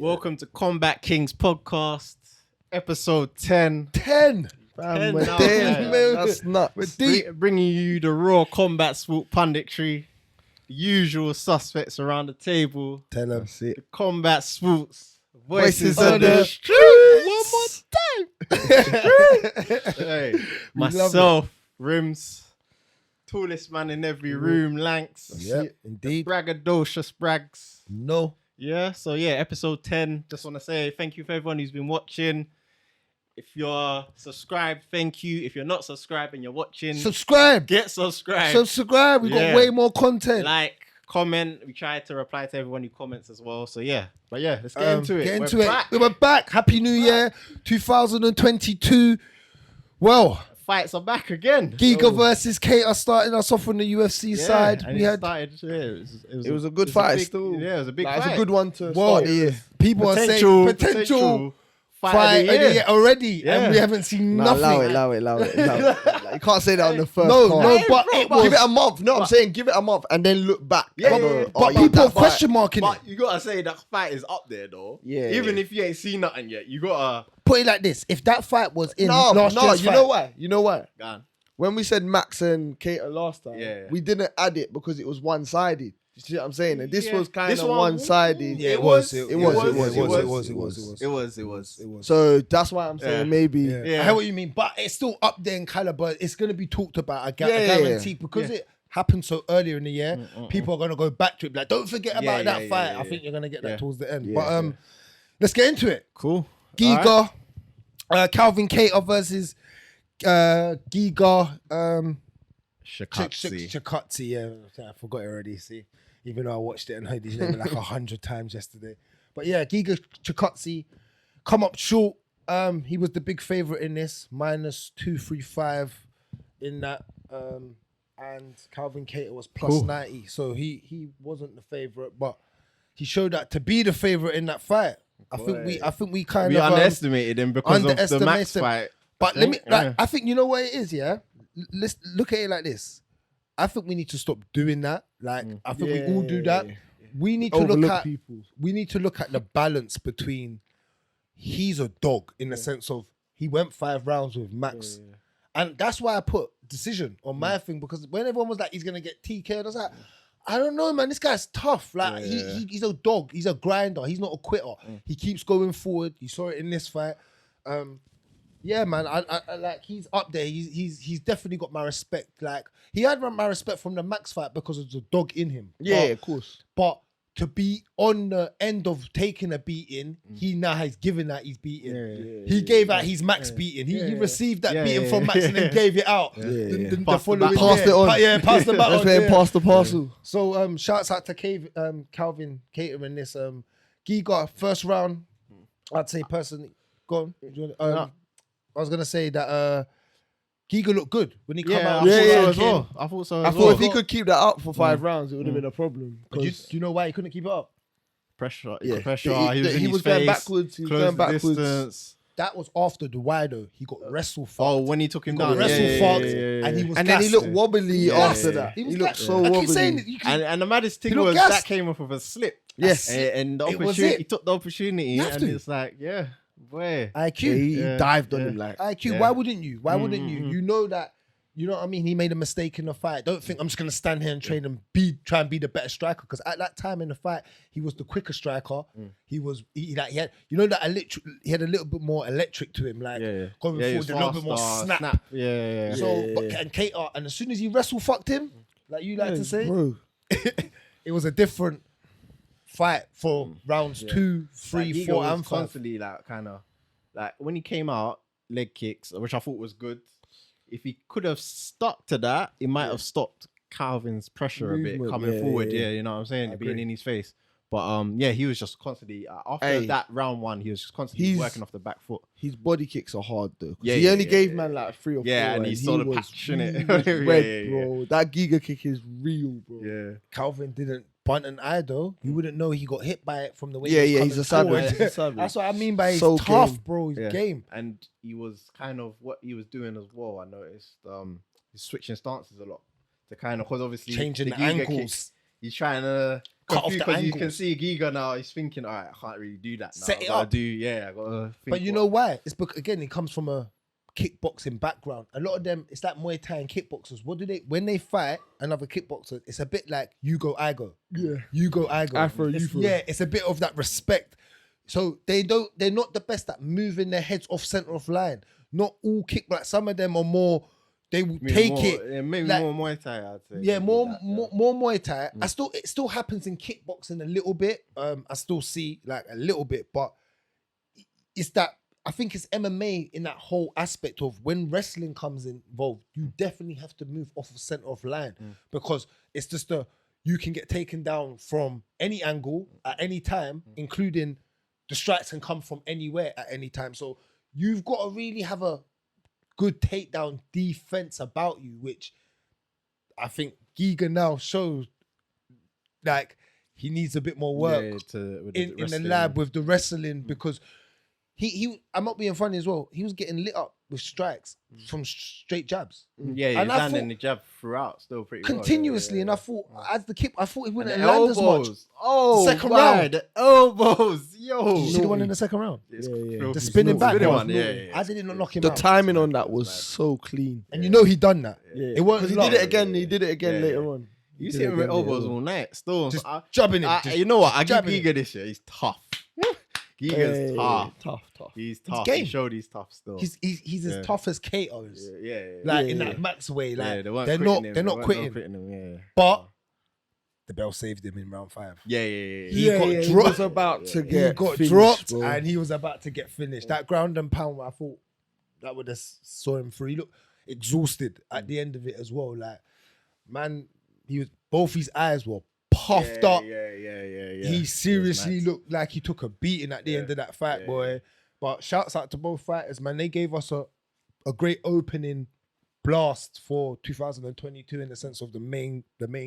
Welcome to Kombat Kingz podcast, episode 10. 10. Fam, We're now, dead, man. That's nuts. We're deep. Bringing you the raw combat sport punditry, the usual suspects around the table, Tell them. the combat sports, Voices on on the the streets. One more time. Hey, We love myself, Rimz, tallest man in every room, Lankz, Yep, indeed. braggadocious Bragz. No. Yeah, so yeah, episode 10. Just want to say thank you for everyone who's been watching. If you're subscribed, thank you. If you're not subscribed and you're watching, Subscribe. get subscribed. Subscribe. We Yeah. got way more content. Like, comment. We try to reply to everyone who comments as well. So yeah, but yeah, let's get into it. Get into We're it. back. We're back. Happy New Year 2022. Well, Fights are back again. Giga versus Kattar starting us off on the UFC side. And We it had started. Yeah, It was a good fight big, still. Yeah, it was a big Like, fight. it's a good one to Whoa. start the year. people are saying potential fight of the year. already, Yeah. and we haven't seen Nah, nothing. allow it. Like, you can't say that on the first No, card. no, but bro, it but was. Give it a month. No, I'm saying give it a month and then look back. Yeah, But- yeah, oh, yeah. But yeah, people that are fight. question marking it. But you gotta say that fight is up there though. Yeah, Even yeah. if you ain't seen nothing yet, you gotta Put it like this: if that fight was in No, last year's you fight, know why? You know why? Gone. When we said Max and Kattar last time, Yeah. we didn't add it because it was one-sided. You see what I'm saying? And this Yeah. was kind This of one- one-sided. Yeah, it was. It was. It was. So that's why I'm saying Yeah. maybe. Yeah. Yeah. I hear what you mean, but it's still up there in caliber. It's going to be talked about. I Yeah. guarantee because Yeah. it happened so earlier in the year. People are going to go back to it. Like, don't forget Yeah, about that yeah, fight. yeah, I think you're going to get that yeah. towards the end. Yeah, But let's get into it. Cool. Giga, Calvin Kattar versus Giga Chikadze. Chikadze. Yeah, I forgot it already. See, even though I watched it and heard his name like 100 times yesterday. But yeah, Giga Chikadze come up short. He was the big favorite in this, -235 in that. And Calvin Kattar was +90, so he wasn't the favorite, but he showed that to be the favorite in that fight. I think we kind We of underestimated him because of the Max underestimated- fight. But I let me. think, Like, yeah. I think you know what it is. Yeah, let's look at it like this. I think we need to stop doing that. Like I think we all do that. We need to look Overlook at. people. We need to look at the balance between. He's a dog in the sense of he went 5 rounds with Max, and that's why I put decision on my thing, because when everyone was like he's gonna get TK'd, I was like, I don't know, man. This guy's tough. Like he's a dog. He's a grinder. He's not a quitter. He keeps going forward. You saw it in this fight. Yeah, man. I like he's up there. He's definitely got my respect. Like he had my respect from the Max fight because of the dog in him. Yeah, of course. But to be on the end of taking a beating, he now has given that he's beaten. He gave out his Max beating. He received that beating from Max and then gave it out. The following Passed year. it on. Yeah, passed the baton. That's when yeah. passed the parcel. So shouts out to Calvin Kattar in this. Giga first round, I'd say personally. Go on. Do you wanna- I was gonna say that Giga looked good when he come out. I thought so I as thought well. if he could keep that up for 5 rounds, it would have been a problem. But do you know why he couldn't keep it up? Pressure. Yeah. Pressure. He He was, in was his going face, backwards. He was closed going the backwards. distance. That was after the wide though. He got wrestle fucked. Oh, when he took him Got down. wrestle yeah, fucked, yeah, yeah, yeah. and he was. And then he gassed. looked wobbly Yeah, after yeah, that. He He was looked gassed. so I keep wobbly. saying it. You can, And the maddest thing He looked was gassed. that came off of a slip. Yes. And the It was opportunity, it. he took the opportunity, You have and to. it's like, yeah, boy. IQ. Yeah, he Yeah. dived on Yeah. him like. IQ. Yeah. Why wouldn't you? Why wouldn't you? You know that. You know what I mean? He made a mistake in the fight. Don't think I'm just gonna stand here and train and try and be the better striker. Because at that time in the fight, he was the quicker striker. He had you know that he had a little bit more electric to him, like Yeah, yeah. going Yeah, he forward, was a little bit more faster, snap. Yeah. So, but yeah. and Kattar, and as soon as he wrestle fucked him, like you like to say, Bro. it was a different fight for rounds 2, 3, Like, 4, Giga was and 5. constantly like kind of like when he came out, leg kicks, which I thought was good. If he could have stuck to that, it might have stopped Calvin's pressure a bit Movement, coming yeah, forward. yeah. Yeah, you know what I'm saying? I Being agree. in his face. But yeah, he was just constantly after Hey. that round 1, he was just constantly He's- working off the back foot. His body kicks are hard though. 'Cause Yeah, he yeah, only yeah, gave yeah. man like 3 or 4. Yeah, and he saw the was patch in it. really Yeah, red, yeah, yeah. bro. That Giga kick is real, bro. Yeah. Calvin didn't bunt an eye though. You wouldn't know he got hit by it from the way. Yeah, he was yeah, coming he's a savage. forward. He's a savage. That's what I mean by he's So tough, game. bro. He's Yeah. game. And he was kind of what he was doing as well. I noticed he's switching stances a lot to kind of, because obviously Changing the Giga ankles. kick, he's trying to cut off the Because you can angles. see Giga now. He's thinking, all right, I can't really do that now. Set I it gotta up. I gotta think. But you know why? It's because again, it comes from a kickboxing background. A lot of them, it's like Muay Thai and kickboxers. What do they when they fight another kickboxer? It's a bit like you go, I go. Yeah. You go, I go. I throw, you throw. Yeah, it's a bit of that respect. So they're not the best at moving their heads off center of line. Not all kick, like some of them are more. They will take it. Yeah, maybe like- more Muay Thai. I'd say. Yeah, Maybe more that, more Muay Thai. It still happens in kickboxing a little bit. I still see like a little bit, but it's that I think it's MMA in that whole aspect of when wrestling comes involved, you definitely have to move off of center of line because it's just you can get taken down from any angle at any time, including the strikes can come from anywhere at any time. So you've got to really have a good takedown defense about you, which I think Giga now shows like he needs a bit more work in the lab with the wrestling because he I'm not being funny as well. He was getting lit up with strikes from straight jabs. Yeah, And he's I landing thought- the jab throughout still pretty Continuously, well. and I thought as the kick, I thought he And wouldn't the land as much. elbows. Oh, Second my, round. the elbows. Yo. Did you see the one in the second round? It's Yeah, yeah. filthy. The spinning back Spinning one. one, yeah. I didn't knock him The out. timing on that was Mad. so clean. And you know he done that. Yeah. It weren't Because he long. did it again. He did it again Yeah, later yeah. on. You Did see it him with again later elbows on. all night. Still, Just jabbing it. just you know what? I give jabbing it. Giga this year. He's tough. Giga's Hey, tough. tough. He's tough. game. He showed he's tough still. He's Yeah. as tough as Kato is. yeah. Like Yeah, in yeah. that max way. Like they weren't they're quitting not him. they're not They quitting. weren't him. Yeah. But the bell saved him in round 5. Yeah. He got he dropped. was about to He get got finished, dropped bro. and he was about to get finished. That ground and pound, I thought that would have saw him free. Look, exhausted at the end of it as well. Like, man, he was both his eyes were puffed up. Yeah. He seriously mad. looked like he took a beating at the end of that fight, Yeah, boy. But shouts out to both fighters, man. They gave us a great opening blast for 2022 in the sense of the main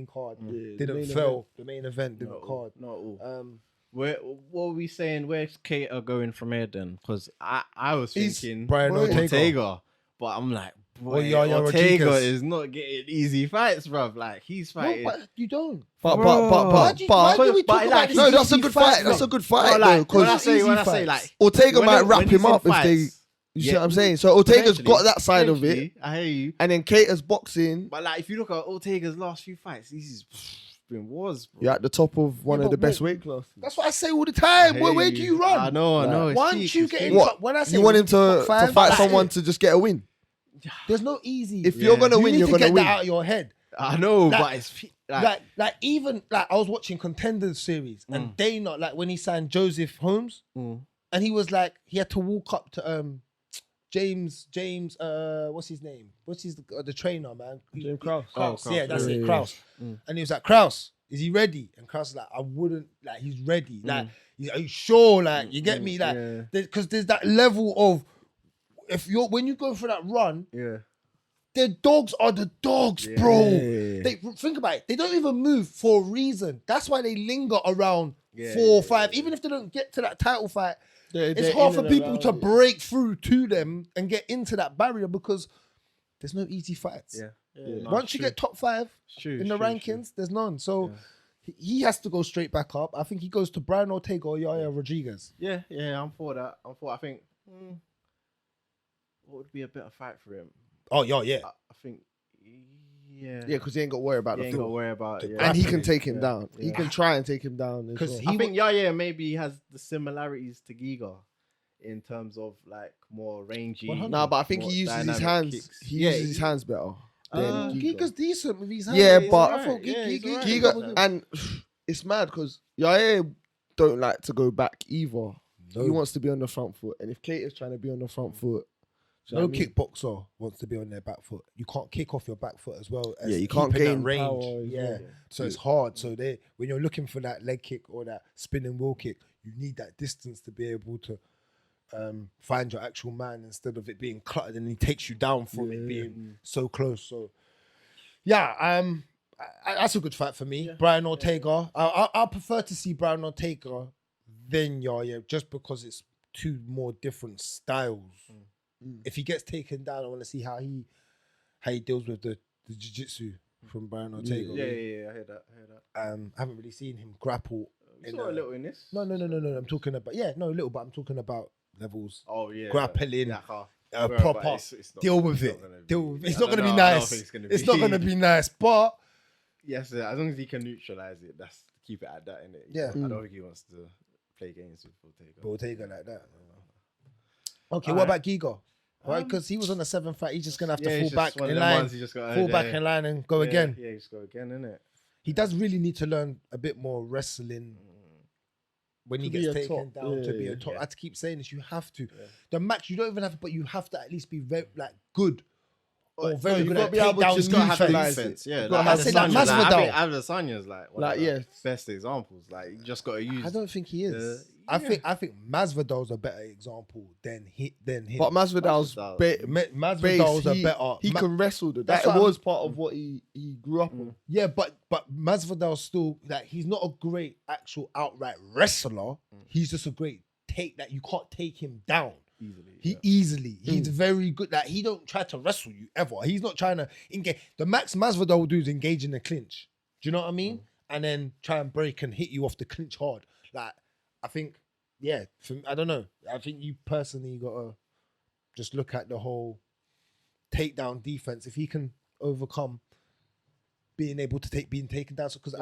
card Yeah, the didn't main fail. The main event didn't Not card. all. Um, What are we saying? Where's Kater going from here then? Because I was He's thinking Brian Ortega, but I'm like, boy, Yaya Ortega Rodriguez. is not getting easy fights, bruv. Like he's No, fighting. but you don't. but why do we talk about this no, that's a easy good fight, fight. That's bro? a good No, fight, like, though. when I Because say easy like fights. Ortega when might when wrap he's him in up if they. fights, You see yeah, what I'm saying? So Ortega's potentially, got that side of it, potentially, I hear you. and then Cater's boxing. But like, if you look at Ortega's last few fights, he's been wars, bro. You're at the top of one Yeah, of the but best what- weight classes. That's what I say all the time. I Where hear do you run? I know. It's Once peak, you it's get peak. in What? top, when I say You want him to top five, fight like, someone to just get a win? There's no easy. If you're gonna you win, need you're to gonna get win. that out of your head. I know, Like- but it's like, Like even like I was watching Contenders series and Dana, like when he signed Joseph Holmes, mm. and he was like he had to walk up to James what's his name? What's his the trainer, man? James Krause. Krause. Oh, Yeah, Krause. that's Yeah, it, yeah, Krause. Mm. And he was like, Krause, is he ready? And Krause was like, I wouldn't like he's ready. Like, are you sure? Like, you get me? Like, yeah. because there's that level of when you go for that run, Yeah. the dogs are the dogs, Yeah. bro. Yeah. They think about it. They don't even move for a reason. That's why they linger around Yeah, 4 or yeah, 5. yeah. Even if they don't get to that title fight, They're it's hard in for and people around to it. break through to them and get into that barrier because there's no easy fights. Yeah. No, Once it's you true. get top 5 It's true, in the it's true, rankings, there's none. So Yeah. he has to go straight back up. I think he goes to Brian Ortega or Yaya Rodriguez. Yeah, I'm for that. I think what would be a better fight for him? Oh, yeah. I think, yeah. Yeah, because he ain't got to worry about You the ain't got to floor. worry about it. And he Yeah. can take him Yeah. down. He Yeah. can try and take him down. 'Cause Because he I think maybe has the similarities to Giga in terms of like more rangy. 100. nah, but I think more he uses his dynamic hands. kicks. He Yeah, uses his hands better. than Giga. Giga's decent with his hands. Yeah, he's but alright. I thought Yeah, he's alright. Giga, and it's mad because Yaya don't like to go back either. No. He wants to be on the front foot, and if Kate is trying to be on the front foot, do you No know what I mean? kickboxer wants to be on their back foot. You can't kick off your back foot as well as Yeah, you can't keeping that gain range. power as Yeah. well. So it's hard. So when you're looking for that leg kick or that spinning wheel kick, you need that distance to be able to find your actual man instead of it being cluttered and he takes you down from it being so close. So yeah, that's a good fight for me. Brian Ortega. I prefer to see Brian Ortega than Yaya just because it's two more different styles. If he gets taken down, I want to see how he deals with the jiu-jitsu from Brian Ortega. Yeah. I heard that. I haven't really seen him grapple. You saw a little in this. No. I'm talking about a little, but I'm talking about levels. Oh yeah. Grappling. Yeah, Proper. It's not, Deal with it's it. not gonna Deal be- with it. It's I not don't gonna be know, I don't nice. think it's gonna It's be- not gonna be nice, but Yes, as long as he can neutralize it, that's keep it at that, innit? Yeah. I don't think he wants to play games with Ortega. Ortega like that. Okay, Alright. what about Giga? Right, because he was on the 7th fight. He's just gonna have to Yeah, fall it's back just one in of them line. ones he just got Fall back in line and go again. Yeah, just go again, innit? He does really need to learn a bit more wrestling when he To be gets a taken top. down to be Yeah, a top. yeah. I have to keep saying this. You have to. The max, you don't even have to, but you have to at least be very good or very you've good got at to be able to takedown just Gotta have the Utilize defense. defense. Yeah, Gotta like have I said that Adesanya, Masvidal. I think Adesanya's like one Like, of the yeah. best examples. Like you just got to use. I don't think he is. Yeah. I think Masvidal's a better example than him. But Masvidal's Masvidal. Masvidal's a better. He can wrestle. That's That what was part of what he grew up on. Yeah, but Masvidal's still like he's not a great actual outright wrestler. He's just a great take that you can't take him down. Easily. He's very good. Like he don't try to wrestle you ever. He's not trying to engage. The max Masvidal will do is engage in the clinch. Do you know what I mean? And then try and break and hit you off the clinch hard. Like I think, yeah. I don't know. I think you personally gotta just look at the whole takedown defense. If he can overcome being able to being taken down, because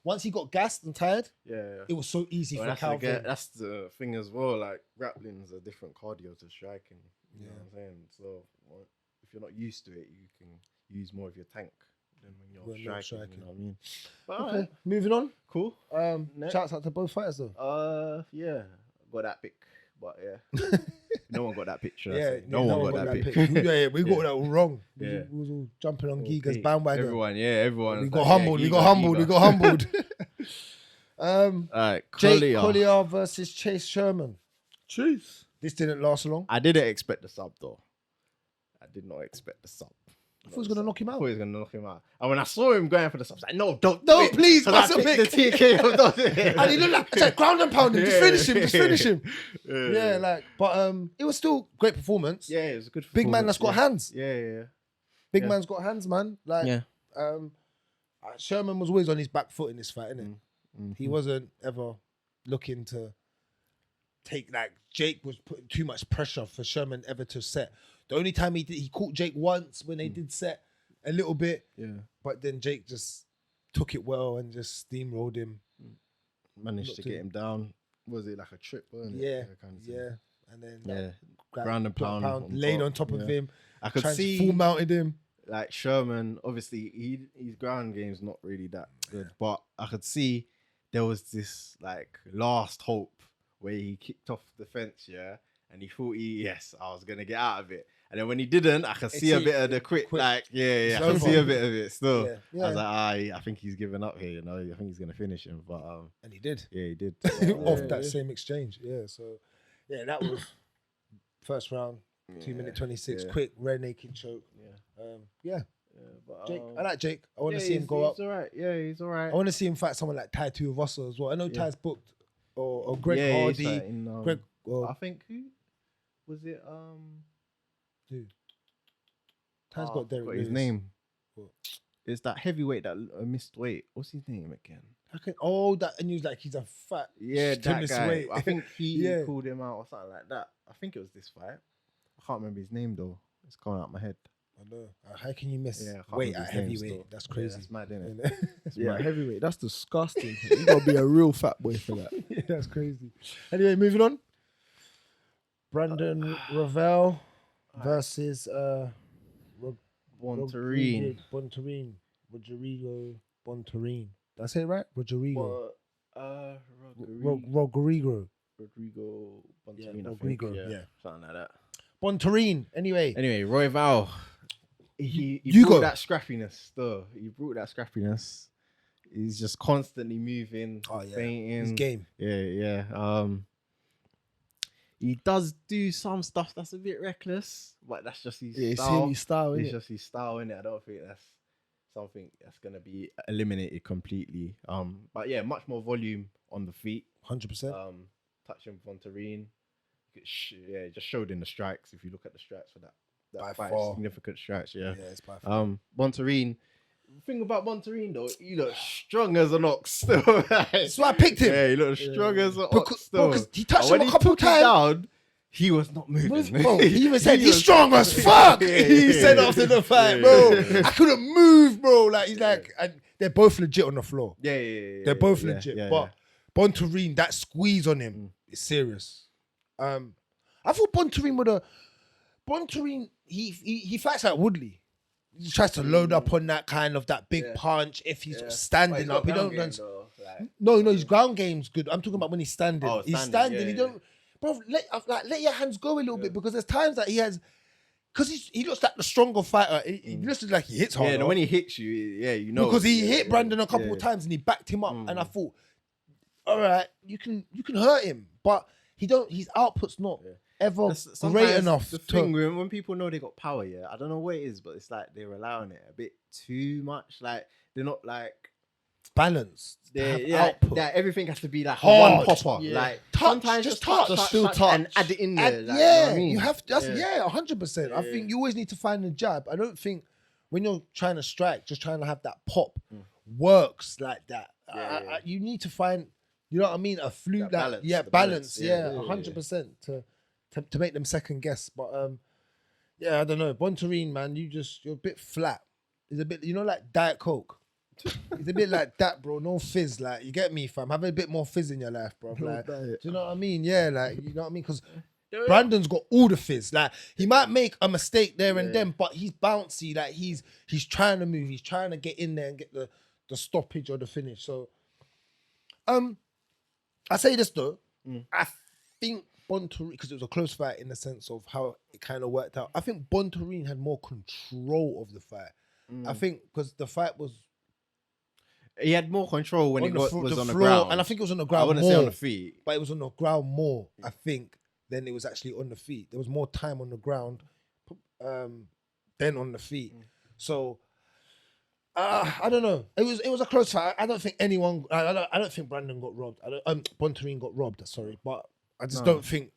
once he got gassed and tired, it was so easy for Calvin. That's the thing as well. Like grappling's a different cardio to striking. You know what I'm saying? So if you're not used to it, you can use more of your tank than when you're striking. You know what I mean? But, Okay, moving on. cool. Next. Shouts out to both fighters though. Yeah, got that pick, but yeah, no one got that picture. No yeah, one got that pick. Yeah, we got that all wrong. Yeah. We was all jumping on All Giga's peak. bandwagon. Everyone. We was got like, humbled. yeah, We got Giga, humbled. We Giga. got humbled. Alright, Jake Collier. Collier versus Chase Sherman. Jeez. This didn't last long. I didn't expect the sub though. I did not expect the sub. I thought he was gonna knock him I out. thought he was gonna knock him out. And when I saw him going for the sub, I was like, no, don't No, do it. please, So pass I him, picked Mick. the TKO. Don't do it. And he looked like I said, ground and pound him. Just finish him. Just finish him. Yeah, Yeah, like, but it was still great performance. yeah, it was a good. Big man that's got performance, hands. Yeah. Big Yeah. man's got hands, man. Like, Yeah. Sherman was always on his back foot in this fight, innit? Mhm. He wasn't ever looking to take, like, Jake was putting too much pressure for Sherman ever to set. The only time he caught Jake once when they did set a little bit, Yeah. but then Jake just took it well and just steamrolled him. Managed Looked to get him. him down. Was it like a trip? Wasn't Yeah, it? That kind of thing. yeah. And then Yeah. grabbed- Ground and pound on laid top, on top of yeah. him. I could see full mounted him. like Sherman, obviously his ground game's not really that good, but I could see there was this like last hope where he kicked off the fence, yeah, and he thought I was gonna get out of it, and then when he didn't, I could see a bit of the quick. Like, I It's could see over. a bit of it still. Yeah, I was like, I think he's giving up here, you know. I think he's gonna finish him, but and he did. yeah, he did. Off Yeah. that same exchange. Yeah, so yeah, that was first round, 2 minute 26, yeah. quick rear naked choke. Yeah. Yeah, But, Jake. I like Jake. I want to see him go he's up. All right. Yeah, he's all right. I want to see him fight someone like Tai Tuivasa as well. I know Yeah. Ty's booked or Greg Yeah, he's Hardy. fighting, Greg, I think who was it? who? Ty's Oh, got Derek forgot his Lewis. name. What? It's that heavyweight that missed weight. What's his name again? That, and he was like, he's a fat. Yeah, to that miss guy. weight. I think he Yeah. called him out or something like that. I think it was this fight. I can't remember his name though. It's going out my head. I know. How can you miss Yeah, I can't weight remember at his name heavyweight? still. That's Yeah, crazy. that's mad, isn't it? Yeah, heavyweight. That's disgusting. You gotta be a real fat boy for that. Yeah, that's crazy. Anyway, moving on. Brandon Ravel versus Bontarine. Rodrigo Bontarine. Did I say it right? Rodrigo. Rodrigo Bontarine. Yeah, I think. Rodrigo, yeah. Something like that. Bontarine. Anyway, Roy Val. He You brought go. that scrappiness though. He brought that scrappiness. He's just constantly moving, fainting. his game. Yeah. He does do some stuff that's a bit reckless, but that's just his It's style. his style, It's innit? just his style, innit? I don't think that's something that's gonna be eliminated completely. But yeah, much more volume on the feet. 100%. Touching Bontarine. Yeah, just showed in the strikes. If you look at the strikes for that By fight, far. significant strikes. Yeah. Yeah, it's by far. Bontarine, thing about Monterine though, he looked strong as an ox still. That's why I picked him. Yeah, he looked strong as an ox still. Because he touched And him a couple times. Down, he was not moving. Bro, he even said he's strong as fuck. He said after the fight, bro. I couldn't move, bro. Like he's like, and they're both legit on the floor. Yeah. They're both legit. But Bontarine, that squeeze on him is serious. I thought Bontarine, he fights like Woodley. He tries to load up on that kind of that big punch. If he's standing up, he don't. No, his ground game's good. I'm talking about when he's standing. Oh, he's standing. He don't. Bro, let your hands go a little bit because there's times that he has. Because he looks like the stronger fighter. He looks like he hits hard. Yeah, and when he hits you, you know. Because he hit Brandon a couple of times and he backed him up, and I thought, all right, you can hurt him, but he don't. His output's not ever great enough. The thing when people know they got power, I don't know what it is, but it's like they rely on it a bit too much. Like they're not like balanced. Output. Everything has to be like hard. one popper. Yeah. Like touch, sometimes just touch, and add it in there. Like, you know what I mean? You have to. 100%. I think you always need to find the jab. I don't think when you're trying to strike, just trying to have that pop works like that. You need to find, you know what I mean, a fluke, balance. Balance. 100% to make them second guess. But I don't know. Bontarine, man, you're a bit flat. It's a bit, like Diet Coke. It's a bit like that, bro. No fizz, like you get me, fam. Have a bit more fizz in your life, bro. Like, do you know what I mean? Yeah, like you know what I mean? Because Brandon's got all the fizz. Like he might make a mistake there and then, but he's bouncy. Like he's trying to move. He's trying to get in there and get the stoppage or the finish. So, I say this though. I think Bontarine, because it was a close fight in the sense of how it kind of worked out. I think Bontarine had more control of the fight. I think because the fight was. He had more control when it was on the floor, ground. and I think it was on the ground. I wouldn't say on the feet. But it was on the ground more, I think, than it was actually on the feet. There was more time on the ground than on the feet. So I don't know. It was a close fight. I don't think anyone. I don't think Brandon got robbed. Bontarine got robbed. Sorry, but I just don't think.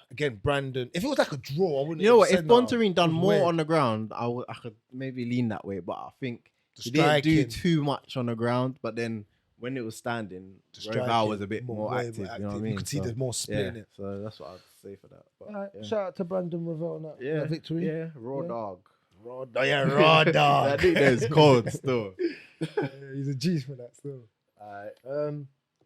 Again, Brandon. If it was like a draw, I wouldn't. You know what? If Bontarine done more on the ground, I could maybe lean that way. But I think. He didn't do too much on the ground, but then when it was standing, Royval was a bit more active. You know what I mean? You could see there's more split in it. So that's what I'd say for that. But, shout out to Brandon Royval on that victory. Yeah, raw dog. Raw dog. That nigga's cold still. He's a G for that still.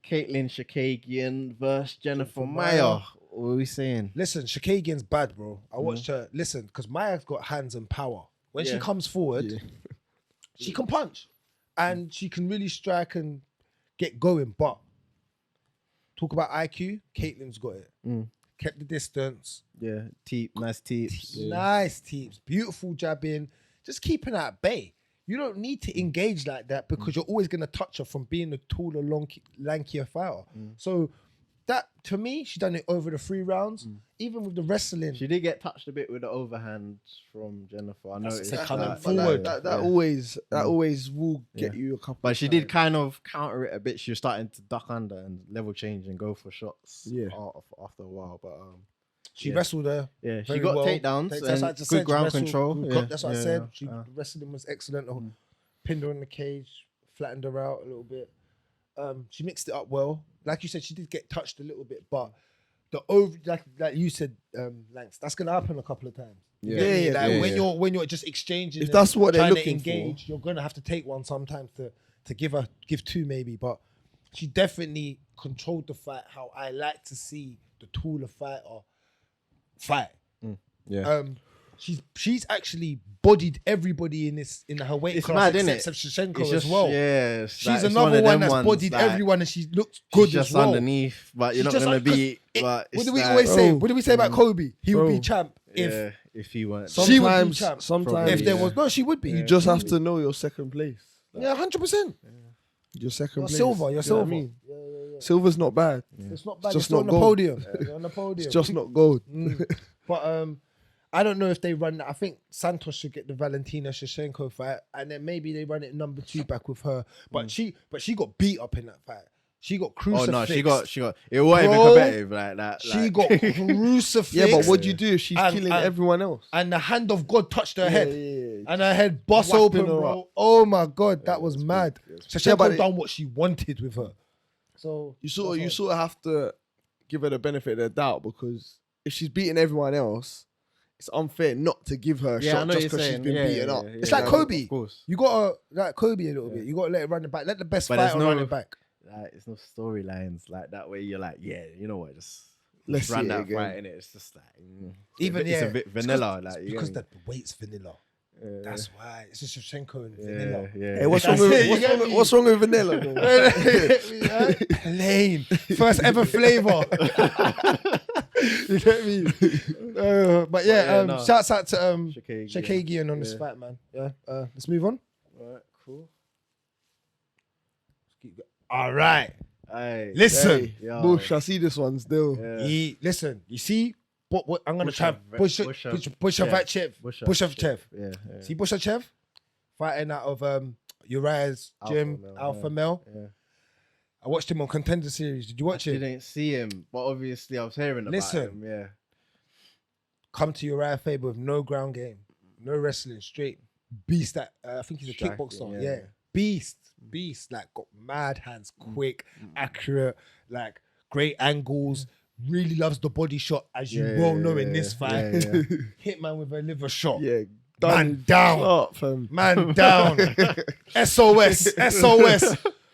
Caitlin Chikadze versus Jennifer Maia. What are we saying? Listen, Chikadze's bad, bro. I watched her. Listen, because Maia's got hands and power. When she comes forward. She can punch and she can really strike and get going. But talk about IQ, Caitlin's got it. Kept the distance. Yeah, nice teeps. Nice teeps. Beautiful jabbing. Just keeping her at bay. You don't need to engage like that because you're always going to touch her from being a taller, lankier fighter. So that, to me, she done it over the 3 rounds. Even with the wrestling. She did get touched a bit with the overhand from Jennifer. I know it's coming forward. That always will get you a couple. But she did kind of counter it a bit. She was starting to duck under and level change and go for shots after a while. But she wrestled her. Yeah, she got takedowns and good ground control. That's what I said. Wrestling was excellent. Pinned her in the cage, flattened her out a little bit. She mixed it up well. Like you said, she did get touched a little bit, but like you said, Lankz, that's gonna happen a couple of times. When you're just exchanging, if that's what they're looking engage, you're gonna have to take one sometimes to give 2 maybe. But she definitely controlled the fight how I like to see the taller fighter fight. She's actually bodied everybody in her weight class except Shevchenko as well. Yeah, she's another one that's bodied everyone, and she looks good as well. Just underneath, but you're not gonna be. But what do we always say? What do we say about Kobe? He would be champ if he weren't. Sometimes if there was she would be. You just have to know your second place. 100%. Your second place. Silver. You're silver. I mean? Silver's not bad. It's not bad. It's just not not on the gold. podium. You're on the podium. It's just not gold. But I don't know if they run that. I think Santos should get the Valentina Shevchenko fight, and then maybe they run it number 2 back with her. But she got beat up in that fight. She got Oh crucifixed. no, she got. It wasn't even Bro, competitive like that. She got crucifixed. Yeah, but what do you do if she's And- killing and- everyone else? And the hand of God touched her head. Yeah. And her head bust Whapping open, her bro. up. Oh my God, that was it's mad. big, it's So Yeah, but Shevchenko done what she wanted with her. So You sort of have to give her the benefit of the doubt, because if she's beating everyone else, it's unfair not to give her a Yeah, I shot know just you're because she's saying. been Yeah, beaten yeah, up. yeah, It's yeah, like yeah, Kobe. Of course. You gotta like Kobe a little bit. You gotta let it run the back. Let the best But there's fighter no- run it back. Like, it's no storylines like that where you're like, yeah, you know what, just Let's run see it that again. fight in it. It's just like Even it's yeah, a bit it's vanilla. 'cause- Like it's you because get the weight's vanilla. me? Yeah. That's why it's just Shevchenko and yeah, vanilla. yeah. Hey, what's That's wrong with it, you get me? what's wrong with vanilla? though? Plain. First ever flavor. You get me? But yeah, no. shouts out to Chikadze. Chikadze on this Yeah. fight, man. Yeah. Let's move on. Alright, cool. All right. Hey, Listen. Hey, yo. Bush, I see this one still. Yeah. Listen, you see what I'm gonna try Bushev- Bushev. Bushev. Yeah, yeah. See Bushev fighting out of Uriah's gym, Alpha Male. Yeah. I watched him on Contender Series. Did you watch I it? didn't see him, but obviously I was hearing about Listen. him. Yeah. Come to Uriah Faber with no ground game, no wrestling, straight beast. That I think he's a Striking, kickboxer. yeah. Yeah, beast. Like got mad hands, quick, accurate, like great angles. Really loves the body shot, as you well know in this fight. Yeah, yeah. Hit man with a liver shot. Yeah, Man down. Up, fam. Man down. SOS.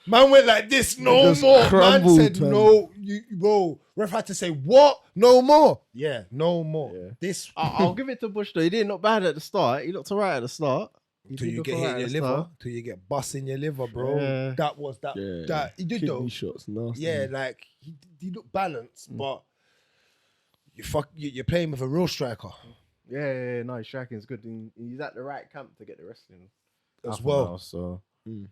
Man went like this, no Just more. Man crumbled, said, man. no, bro. Ref had to say, what? No more. Yeah, no more. Yeah. This, I'll give it to Bush though. He didn't look bad at the start. He looked alright at the start. He till did you look get hit alright in your at the liver, start. till you get bust in your liver, bro. Yeah. That was that. Yeah. That he did Kidney though. shots, nasty. Yeah, like he looked balanced, but you're playing with a real striker Yeah, no, his striking's good. And he's at the right camp to get the wrestling as Alpha well. now, so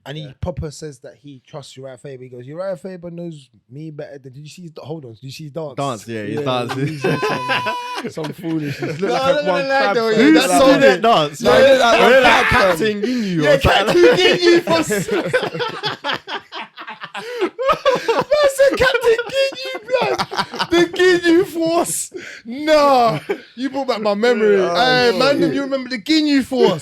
And he proper says that he trusts Uriah Faber. He goes, Uriah Faber knows me better than. Did you see his hold on? Did you see his dance? dance, yeah, he's Yeah, dancing. he's on some foolishness. No, Look no, like no, one no, crab, no, fam. yeah, that's Like so one- good. dance. No, they like one like crab, fam. Captain Ginyu. Yeah, or something Captain Ginyu I said Captain Ginyu, blood. The Ginyu Force. Nah, you brought back my memory. Hey, man, you remember the Ginyu Force?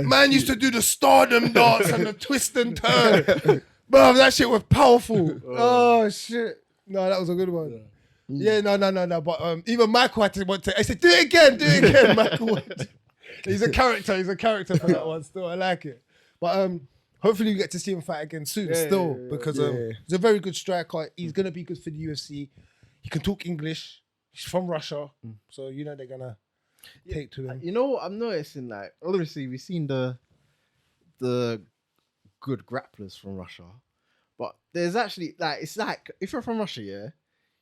Man used to do the stardom dance and the twist and turn. Bro, that shit was powerful. Oh, shit. No, that was a good one. Yeah, no. But even Michael had to want to. I said, do it again, Michael. He's a character for that one. Still, I like it. But hopefully we get to see him fight again soon. Because he's a very good striker. He's gonna be good for the UFC. He can talk English. He's from Russia, so you know they're gonna take to him. You know what I'm noticing? Like, obviously we've seen the good grapplers from Russia, but there's actually like it's like if you're from Russia, yeah,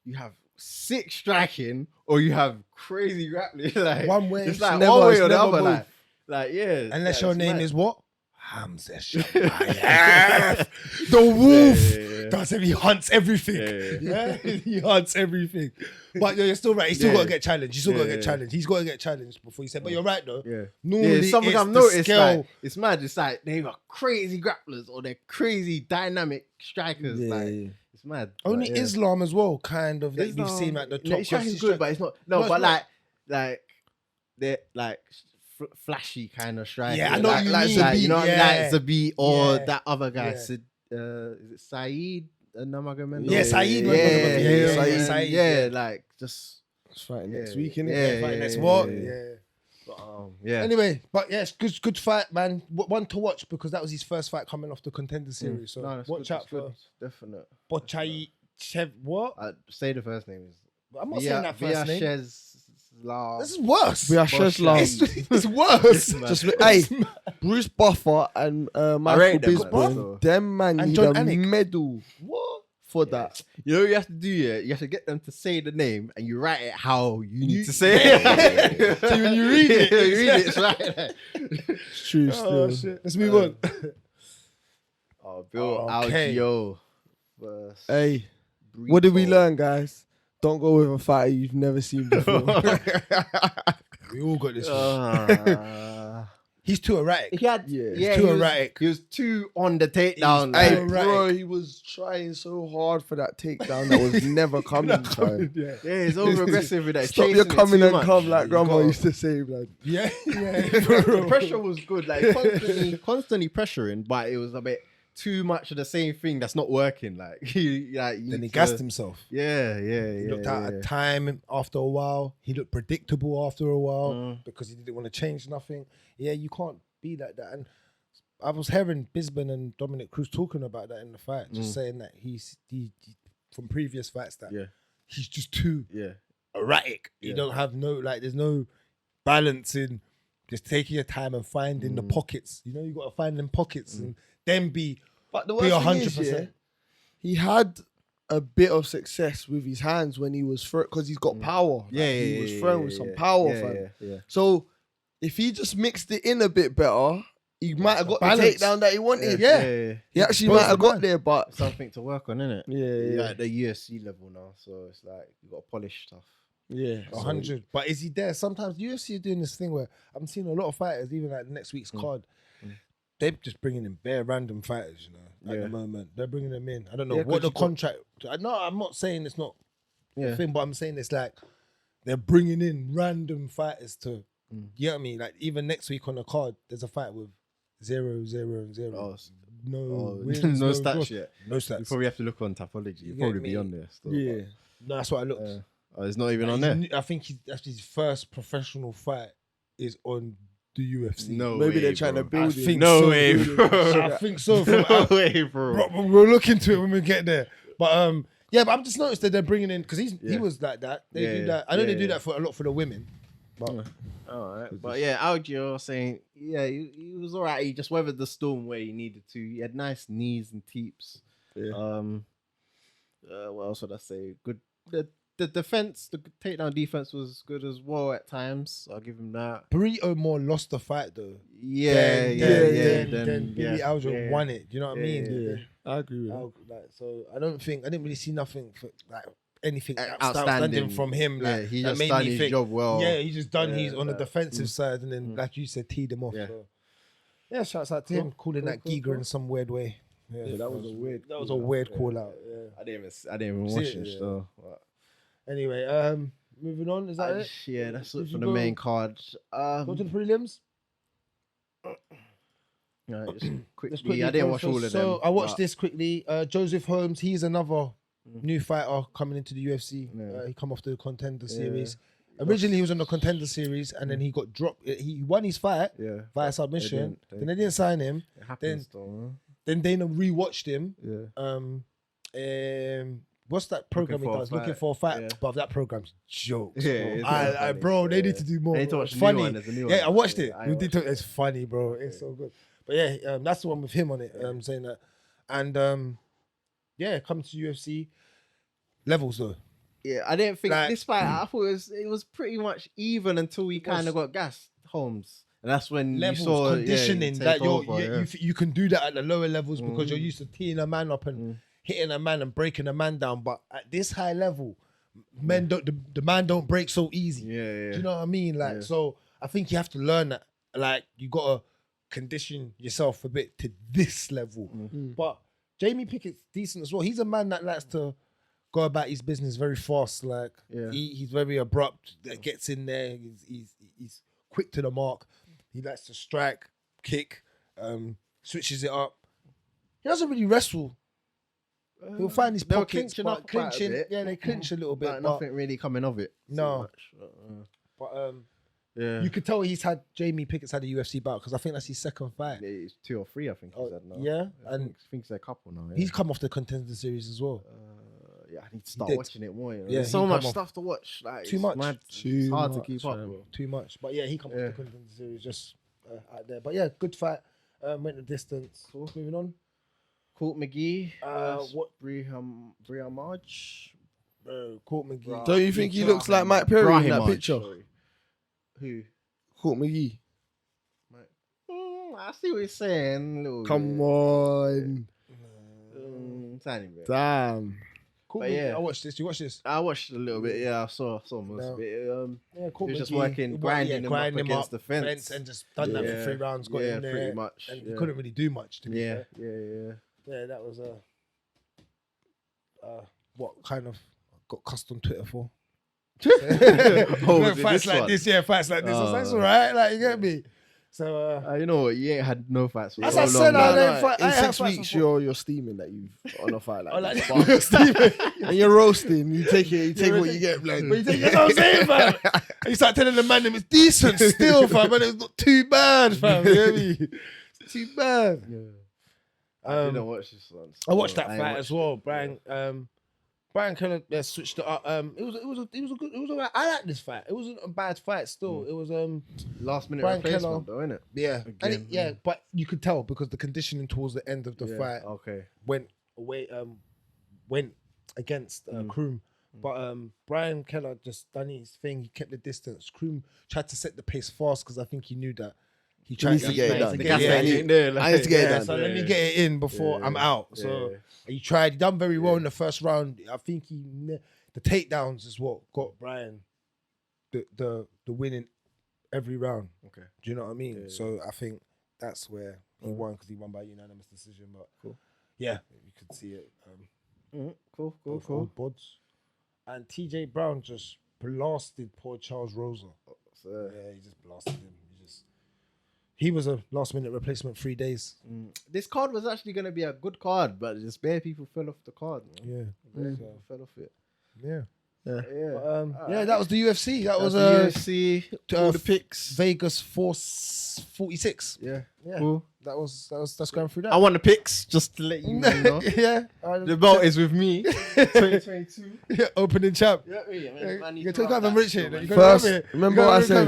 you have sick striking or you have crazy grappling. Like One way, it's like never- one way it's or the never other. both. Like yeah. Unless like, your it's name mad. is what? Hamza Shabayev. The wolf. Yeah. That's him. He hunts everything. Yeah. He hunts everything. But you're still right. He's still Yeah. got to get challenged. He's still got to get Yeah. challenged. He's got to get challenged before you say. But you're right though. Yeah. Normally, Yeah, something it's I've the noticed. scale. Like, it's mad. It's like they got crazy grapplers or they're crazy dynamic strikers. Yeah, like yeah. it's mad. Only But, yeah. Islam as well, kind of. That you've seen at the top. No, his striking's good, but it's not. No, No, it's but not. like they're like flashy kind of striking. Yeah, I know what you like, mean. Like, you know, Yeah. like Zabit or Yeah. that other guy. Yeah. Sid, is it Saeed Namagamendo? Yeah, Saeed. Yeah, Yeah. like just Let's fight next Yeah, week, innit? yeah, Fight next yeah, what? yeah. Yeah. yeah. Anyway, but yes, good fight, man. One to watch because that was his first fight coming off the Contender Series. So No, that's watch good, out that's for good. Definite. Bochai Chev. What? Say the first name is. I'm not saying that first name. This is worse. We are Shezlam. It's worse. Just hey, Bruce Buffer and Michael rate them, Bisbee, man. them man And need John a Anik. medal What? for that. You know what you have to do, yeah? You have to get them to say the name and you write it how you need You- to say it. So when you read it, you read it, it's right. It's true Oh still. shit. Let's move on. Oh, Bill Okay. Algeo versus Hey, what did we Brito. learn, guys? Don't go with a fighter you've never seen before. We all got this. One. He's too erratic. He had, Yeah. yeah, Too he was- erratic. He was too on the takedown. Hey, Right. bro, he was trying so hard for that takedown that was never coming. Fam. Yeah. Yeah, he's over aggressive with that. Stop chasing your it coming too and much. come like You grandma gotta- used to say, blood. Yeah. The pressure was good, like constantly pressuring, but it was a bit too much of the same thing that's not working. Like, you Then he need gassed to- himself. Yeah, He looked out of time after a while. He looked predictable after a while because he didn't want to change nothing. Yeah, you can't be like that. And I was hearing Bisbee and Dominic Cruz talking about that in the fight, just saying that he from previous fights that he's just too erratic. You don't have there's no balance in just taking your time and finding the pockets. You know, you got to find them pockets and then be But the be worst thing is, 100%. yeah, he had a bit of success with his hands when he was because he's got power. Like, he was throwing with some power, fam. Yeah. So if he just mixed it in a bit better, he might have got Balance. the takedown that he wanted. Yeah. He actually Both might have the man. got there, but Something to work on, innit? yeah, You're yeah, at the UFC level now, so it's like you got to polish stuff. yeah. 100. But is he there? Sometimes UFC is doing this thing where I'm seeing a lot of fighters, even like next week's card, they're just bringing in bare random fighters, you know, at the moment. They're bringing them in. I don't know Yeah, what 'cause the you contract. No, I'm not saying it's not Yeah. a thing, but I'm saying it's like they're bringing in random fighters to, you know what I mean? Like even next week on the card, there's a fight with 0, 0, and 0. Oh, No no wins, stats draws. yet. No You stats. probably have to look on Topology. You You'll get probably me? be on there still. Yeah. No, that's what I looked. It's not even on there. I think that's his first professional fight is on the UFC. No Maybe way, they're trying to bro. build I it. think No so. way, bro. I think so. No way, bro. Bro, we'll look into it when we get there. But but I've just noticed that they're bringing in because he was like that. They do that. I know they do that for a lot for the women. But All right, but yeah, Algio saying, he was all right. He just weathered the storm where he needed to. He had nice knees and teeps. Yeah. What else would I say? Good. The defense, the takedown defense was good as well at times. I'll give him that. Burrito more lost the fight though. Then Billy Algio won it. Do you know what I mean? Yeah, I agree with that. Like, so I didn't really see nothing for like anything Outstanding outstanding from him. Like he that just made done me his think, job well. Yeah, he just done his on the that- defensive side, and then like you said, teed him off. Yeah. So. Yeah, shouts out to him calling that Giga in some weird way. Yeah, that was a weird. That was a weird call out. Yeah. I didn't even See watch it, it. yeah. So but Anyway, moving on. Is that it? yeah, that's it Did for you the go- main card. Go to the prelims. Just Just quickly, I didn't watch all of them. So I watched but- this quickly. Joseph Holmes, he's another new fighter coming into the UFC. Yeah. He come off the Contender Series. Originally, he was on the Contender Series, and then he got dropped. He won his fight Yeah, via submission. they- Then they didn't sign him. It happens though. Then Dana rewatched him. Yeah. What's that program he for a does? Looking fight. for a fight. Yeah. But that program's jokes. Yeah, bro. it's not funny. Bro, they Yeah. need to do more. They need to watch It's the new funny. one, there's a new Yeah, one. I watched it. Yeah, I We watched did. It's funny, bro. It's so good. But yeah, that's the one with him on it. Saying that, and come to UFC levels though. Yeah, I didn't think Like- this fight. I thought it was pretty much even until we kind of got gassed, Holmes, and that's when Levels, you saw conditioning take that over, you can do that at the lower levels because you're used to teeing a man up and hitting a man and breaking a man down. But at this high level, men don't the man don't break so easy. Yeah. Do you know what I mean? Like, so I think you have to learn that. Like, you gotta condition yourself a bit to this level. But Jamie Pickett's decent as well. He's a man that likes to go about his business very fast. Like, he's very abrupt. That gets in there. He's quick to the mark. He likes to strike, kick, switches it up. He doesn't really wrestle. He'll find his They were pockets, clinching but up quite a clinching. bit. Yeah, they clinch a little bit. But but nothing really coming of it. too No. much. but Yeah. you could tell Jamie Pickett's had a UFC bout because I think that's his second fight. Yeah, it's 2 or 3, I think he's had now. Yeah, I and think it's a couple now. Yeah. he's come off the Contender Series as well. Yeah, I need to start did. watching it more. You know? Yeah, There's he so come much off- stuff to watch. Like, Too it's much. mad. Too It's hard to much, keep up, bro. Too much. But yeah, he come off Yeah. the Contender Series just out there. But yeah, good fight. Went the distance. Cool. Moving on. Court McGee. What- Briamaj? Court McGee. Don't you think he looks like Mike Perry in that Brahimaj, picture? sorry. Who? Court McGee. I see what you're saying. A little Come bit. on. Tiny bit. Damn. Cool. But yeah. I watched this. You watched this? I watched a little bit. Yeah, I saw most No. of it. Yeah, cool. He was just grinding him up against the fence. And just done that for 3 rounds. Got in there, pretty much. and he couldn't really do much. To be fair. Yeah. That was what kind of got cussed on Twitter for? Fights like this. That's all right. Like, you get me? So you know what? You ain't had no fights. As I said, I didn't fight. In I had 6 fights weeks, before. you're steaming that you've on a fight like like that. You're steaming. And you're roasting. You take what you get, like. But you know what I'm saying, fam? And you start telling the man them it's decent still, fam, and it's not too bad, fam. You hear me? It's too bad. I didn't watch this one. I watched that fight as well. Brian kind of switched it up. It was a good. It was alright. I like this fight. It wasn't a bad fight. Still, it was last minute Brian replacement, though, innit? Yeah, Again, and but you could tell because the conditioning towards the end of the fight went away. Went against Kroom. But Brian Keller just done his thing. He kept the distance. Kroom tried to set the pace fast because I think he knew that he tried to get it done. I need to get it done. So let me get it in before I'm out. So he tried. He done very well in the first round. I think the takedowns is what got Brian the win in every round. Okay. Do you know what I mean? So I think that's where he won because he won by unanimous decision. But yeah, you could see it. Cool. Old bods. And TJ Brown just blasted poor Charles Rosa. Yeah, he just blasted him. He was a last minute replacement 3 days. This card was actually going to be a good card, but just bare people fell off the card. Man. People fell off it. That was the UFC. That was the UFC. All the picks. Vegas 446. Yeah. Cool. That's going through that. I won the picks, just to let you know. The belt is with me. 2022. Yeah, opening champ. You take out and reach it. First, remember I said.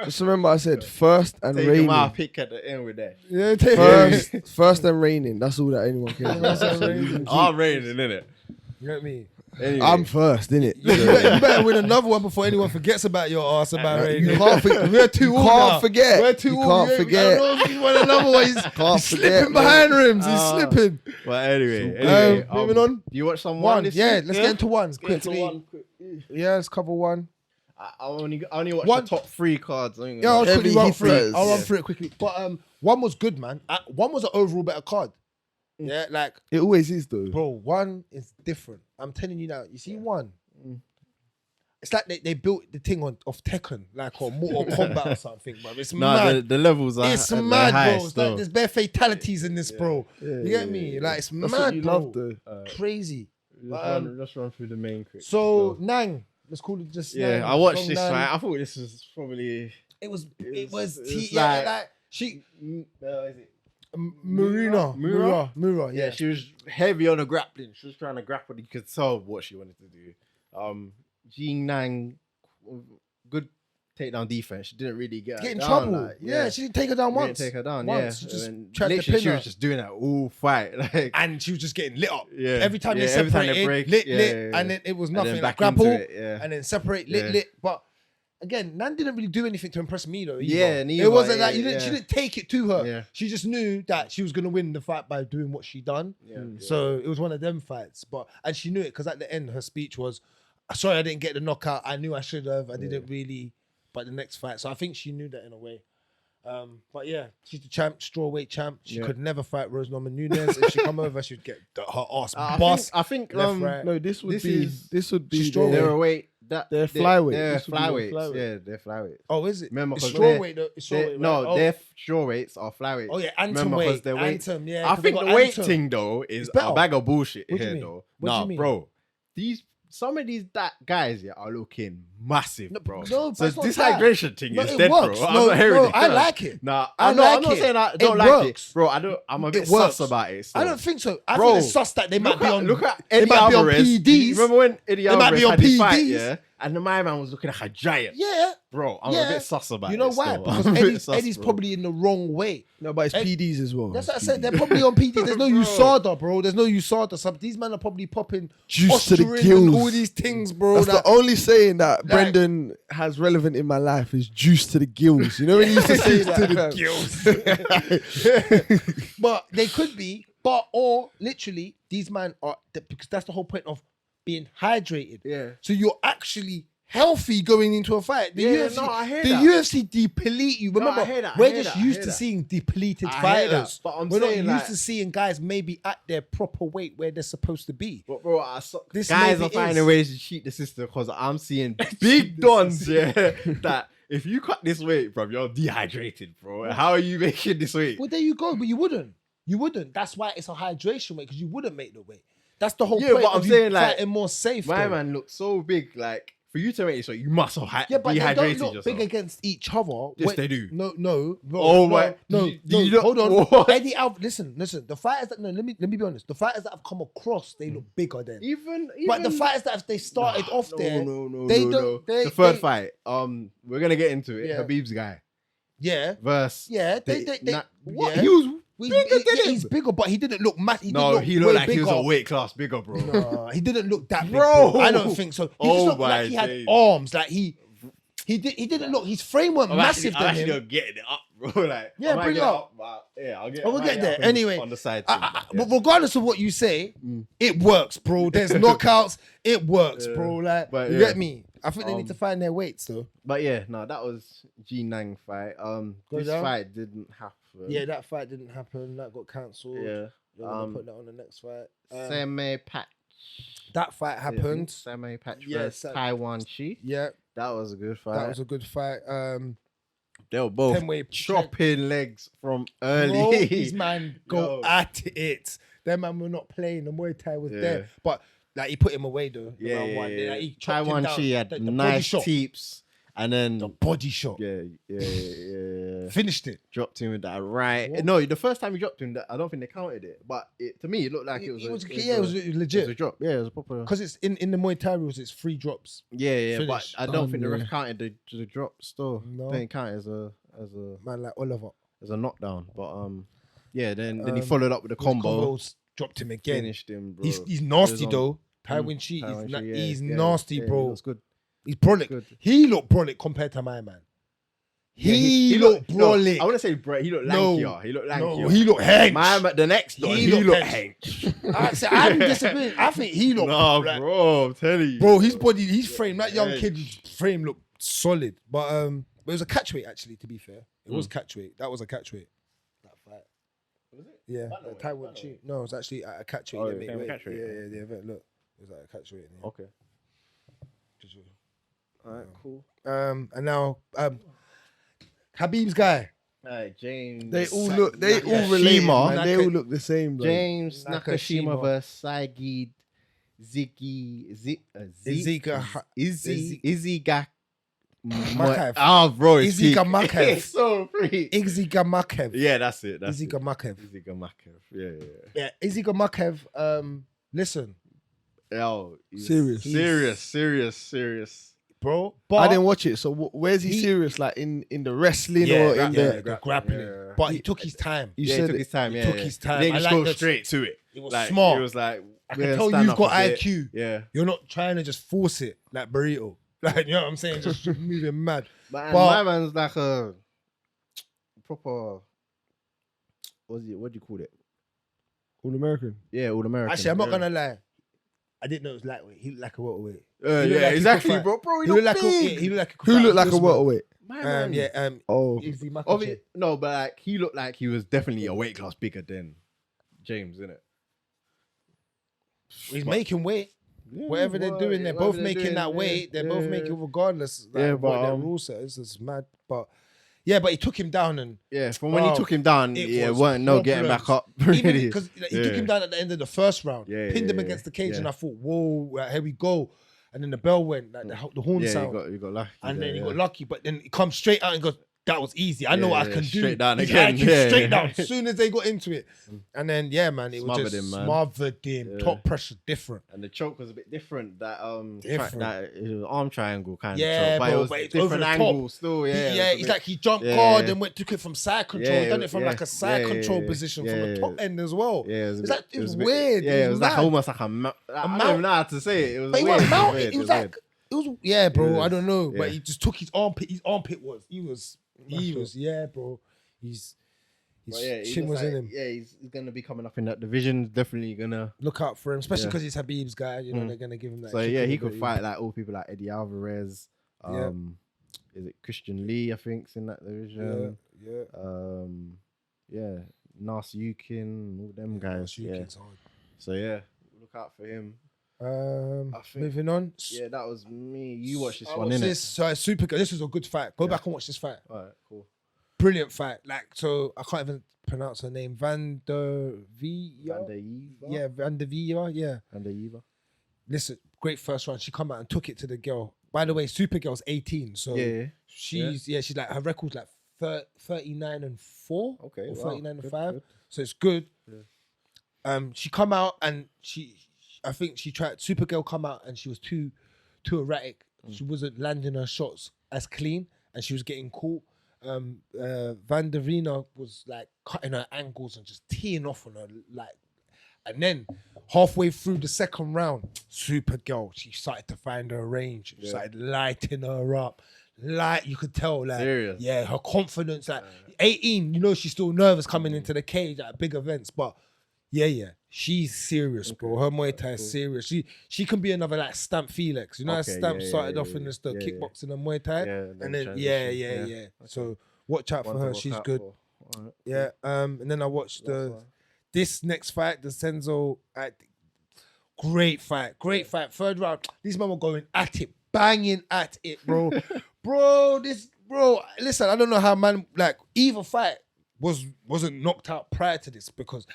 Just remember I said first and take reigning. my pick at the end with that. Yeah, First and reigning. That's all that anyone cares about. I'm reigning, innit? You get me? Anyway. I'm first, innit? You better win another one before anyone forgets about your ass about Rain. You can't forget. We're 2 all now. Forget. We're 2 You all. can't forget. I don't know if he's won another one. He's slipping behind Rimz. He's slipping. Well, anyway. Moving on. Do you watch some One. this Yeah, week? let's get into one. Quickly. Yeah, let's cover one. I only watched One. the top 3 cards. Yeah, I'll quickly Heavy run through it. hitters. I'll run through it quickly. But one was good, man. One was an overall better card. Yeah, like, It always is though. bro, one is different. I'm telling you now. You see one? It's like they built the thing off Tekken, like or Mortal Kombat or something, bro. It's mad. The levels are It's at mad, the highest, bro. It's though. like there's bare fatalities in this, bro. You get me? Like it's That's mad, what you bro. love though. Crazy. Just run through the main quick. So Nang, let's call it just. yeah, Nang. I watched From this Nang. fight. I thought this was probably It was like- like she is it? Mura. Yeah, she was heavy on the grappling. She was trying to grapple. You could tell what she wanted to do. Jean Nang, good takedown defense. She didn't really get in down, trouble. like, Yeah, she didn't take her down She once. didn't take her down. Once. Yeah, She just and tried to literally pin she her. was just doing that all fight. Like, And she was just getting lit up. Yeah. Every time they Yeah, every time they separated, break, lit, yeah. and then it was and then nothing. back Like into grapple, it, yeah. and then separate, lit, Yeah. lit. But again, Nan didn't really do anything to impress me though. Either. Yeah, neither, it wasn't yeah, like she didn't take it to her. Yeah. She just knew that she was gonna win the fight by doing what she done. Yeah. So it was one of them fights. And she knew it because at the end her speech was, "Sorry, I didn't get the knockout. I knew I should have. I didn't really." But the next fight, so I think she knew that in a way. But yeah, she's the champ, strawweight champ. She could never fight Rose Norman Nunez. If she come over, she'd get her ass bust. I think left, right. No, this would be She's strawweight. they're a weight. They're flyweight. They're This would be flyweights. flyweight. Yeah, they're flyweights. Oh, is it? Remember, It's 'cause strawweight though. It's strawweight, right? No, their strawweights are flyweights. Oh yeah, Anthem Remember, 'cause weight. they're weight. Anthem, yeah. I 'cause they think got the weight Anthem. thing though is better. a bag of bullshit What do you here mean? though. What do you mean? Bro, some of these guys are looking massive, bro. no, but so it's not this that. hydration thing No, is it dead, works. bro. I'm No, not hearing no, it. I like it. Nah, I I'm like not it. saying I It don't like works. it, bro. I'm a bit It works. sus about it. I don't think so. I Bro, think it's sus that they might be on. Look at they Eddie might be on Alvarez. PEDs. Remember when Eddie They might Alvarez be on had his fight, PEDs. yeah? And my man was looking like a giant. Yeah. Bro, I'm a bit sus about it. You know why? still. Because I'm a bit sus, Eddie's bro. probably in the wrong way. No, but it's PDs as well. That's what I said. They're probably on PD. There's no USADA, bro. There's no USADA. Some these men are probably popping Juice to the Osturin gills. and all these things, bro. That's the only saying that Brendan has relevant in my life is juice to the gills. You know when he used to say that? But they could be. or literally, these men are, because that's the whole point of being hydrated. Yeah. So you're actually healthy going into a fight. The UFC, I hear the that. UFC deplete you. Remember, I hear that, I we're hear just that, I used hear to that. seeing depleted I hear fighters. that, but I'm we're saying, not used like- to seeing guys maybe at their proper weight where they're supposed to be. But bro, This guys maybe are finding is. ways to cheat the system because I'm seeing big dons, that if you cut this weight, bro, you're dehydrated, bro. How are you making this weight? Well, there you go, but you wouldn't. You wouldn't. That's why it's a hydration weight, because you wouldn't make the weight. That's the whole Yeah, point but I'm of you saying, like, fighting more safe. My though. man looks so big, like for you to make this weight, you must have Yeah, but they don't dehydrated look yourself. big against each other. Yes, they do. No. Bro, Oh no, my- No, do you look- hold on. what? Eddie Alvarez, listen. The fighters that let me be honest. The fighters that have come across, they look bigger than. Even But the fighters that they started off there, no, they no, don't. no. They, The third they- fight, we're gonna get into it. Yeah. Habib's guy Yeah, versus yeah. They what? yeah. He was Bigger than he's him. bigger, but he didn't look mad. He way looked like he was bigger. a weight class bigger, bro. No, he didn't look that big, Bro. bro. I don't think so. He Oh just looked my like he had days. arms. Like he didn't look. His frame wasn't massive I'm than him. not getting it up, bro. Like, Yeah, I might bring get it up. but yeah, I'll get. Oh, we'll I might get there. up Anyway, on the side. But regardless of what you say, it works, bro. There's knockouts. It works, Yeah. bro. Like, But you yeah. get me? I think they need to find their weights, though. But yeah, no, that was G9 fight. This down. fight didn't happen. Yeah, that fight didn't happen. That got cancelled. Yeah. You're gonna put that on the next fight. Semi patch. That fight happened. Semi patch Yeah, versus Taiwan Chi. Yeah, That was a good fight. that was a good fight. They were both 10-way chopping legs from early. Bro, these man go Yo. at it. Them man were not playing. The Muay Thai was Yeah. there, but like he put him away though. in Yeah, round yeah, one. yeah. Like, he chopped him Taiwan down. Chi had The body nice shot. teeps, and then The body shot. yeah. Finished it. Dropped him with that right. What? No, the first time he dropped him, I don't think they counted it. But to me, it looked like it was. It was a legit. It was a drop. Yeah, it was a proper. Because it's in the Muay Thai rules, it's 3 drops. Yeah, but Finish. I don't think the ref Yeah. counted the drop. Still, No. didn't count it as a Man, like Oliver. knockdown. But yeah, then he followed up with the combo, Combos dropped him again. finished him. Bro. He's nasty He was on- though. Taiwan Chi, Taiwan Chi, he's yeah, nasty, yeah, bro. He looks good. He's brolic. Good. He looked brolic compared to my man. Yeah, He looked no, brolic. I want to say Brett. He looked No. lankier. He looked lankier. No, he looked hench. The next one, He he looked looked hench. I'm disagreeing. I think he looked. No, like- bro, I'm telling you. Bro, his body, his frame, that young Hench. kid's frame looked solid. But it was a catchweight actually. To be fair, it was catchweight. That was a catchweight. That fight. Was it? Yeah, Bantamweight, Taiwan Chi. bantamweight. No, it was actually at a catchweight. Oh, They it made became a weight. catchweight, Yeah, yeah. yeah, the event. Look, it was at a catchweight. Yeah. Okay. Alright, cool. And now Habib's guy. Alright, James. They all look. They all relate. Nakashima. Man. They all look the same. Bro. James Nakashima. Nakashima versus Saigid Iziga Makaev. Oh, bro, it's Iziga peak. Makaev. It's so free. Iziga Makaev. Yeah, that's it. That's Iziga it. Makaev. Iziga Makaev. Yeah. Yeah, Iziga Makaev. Listen, Yo, he's Serious. serious. bro. But I didn't watch it. So where's he He- serious? Like in the wrestling Yeah, or in the? the grappling. Yeah. But he took his time. You Yeah, he said took it. his time. He Yeah, took yeah. his time. He didn't I just like go that. straight to it. It was Like, smart. It was like, I can yeah, tell stand you've up got a bit. IQ. Yeah. You're not trying to just force it like burrito. Like, you know what I'm saying? Just moving mad. But, But- my man's like a proper. What do you call it? All American. Yeah, all American. Actually, I'm not yeah. gonna lie. I didn't know it was lightweight. He looked like a welterweight. He Yeah, looked like he could exactly, fight. bro. He He looked looked like big. he looked like a Who looked like a Usman. welterweight? My man. Yeah. Oh, Izzy Makachev. Obvi- no, but like he looked like he was definitely a weight class bigger than James, innit? He's making weight. Whatever they're doing, they're both making that weight. They're both making regardless. Like, Yeah, what but, their rule set is. It's mad. But yeah, but he took him down and Yeah, from when Bro, he took him down, it yeah, was weren't no getting problems. back up. even Really. because he Yeah. took him down at the end of the first round, Yeah, pinned him yeah, against the cage, yeah. and I thought, whoa, here we go. And then the bell went, like the horn Yeah, sound, you got lucky. and there, then he yeah. got lucky. But then he comes straight out and goes, "That was easy. I know Yeah, what I yeah, can do." straight down His again. IQ Yeah, straight yeah. down. As soon as they got into it, and then yeah, man, it was Smothered just him, man. smothered him. Yeah. Top pressure, different. And the choke was a bit different. That Different. that it was arm triangle kind Yeah, of choke, but bro, it was but it's over different the top. angle still. Yeah, Yeah, it was a he's bit- like he jumped Yeah, guard yeah. and took it from side control. Yeah, He done it from yeah, like a side yeah, control yeah, position yeah, from the yeah. top end as well. Yeah, it was, It's like it was a bit- weird. Yeah, it was like mad. almost like a. I don't even know how to say it. It was But he weird. wasn't It was mounted. weird, It was weird. like it was yeah, bro. It I was- don't know, but yeah. he just took his armpit. His armpit was he was yeah, bro. But yeah, he chin looks was in like- him. Yeah, he's gonna be coming up in that division. Definitely gonna. Look out for him, especially Yeah. because he's Habib's guy. You know, they're gonna give him that. So extra yeah, he could credibility. fight like all people like Eddie Alvarez. Yeah. Is it Christian Lee? I think's in that division. Yeah. Yeah, Nas Yukin, all them guys. Yeah. So yeah, look out for him. I think- Moving on. Yeah, that was me. You watched this I one, watched innit? this. So it's super good. This was a good fight. Go Yeah. back and watch this fight. All right, cool. Brilliant fight. Like, so I can't even pronounce her name. Van der Via. Van der Yeva? Yeah, Van der Via. Yeah. Van der Yeva. Listen, great first round. She come out and took it to the girl. By the way, Supergirl's 18, so Yeah. she's like her record's like 39-4. Okay. Or wow, 39-5. good. So it's good. Yeah. She come out and I think she tried. Supergirl come out and she was too erratic. She wasn't landing her shots as clean, and she was getting caught. Van der Vina was like cutting her angles and just teeing off on her, like. And then halfway through the second round, Supergirl, she started to find her range. She started lighting her up. Like, you could tell, like, Serious? yeah, her confidence, like 18, you know, she's still nervous coming into the cage at big events, but yeah, she's serious, bro. Her Muay Thai is serious. She can be another like Stamp Felix. You know, how Okay, Stamp yeah, started yeah, off in yeah, the yeah, kickboxing and Muay Thai, Yeah, and then transition. yeah. Okay. So watch out One for to her. look She's out good. for. All right. Yeah. And then I watched That's fine. this next fight, the Senzo. Great fight. Third round. These men were going at it, banging at it, bro. bro. Listen, I don't know how man like either fight wasn't knocked out prior to this because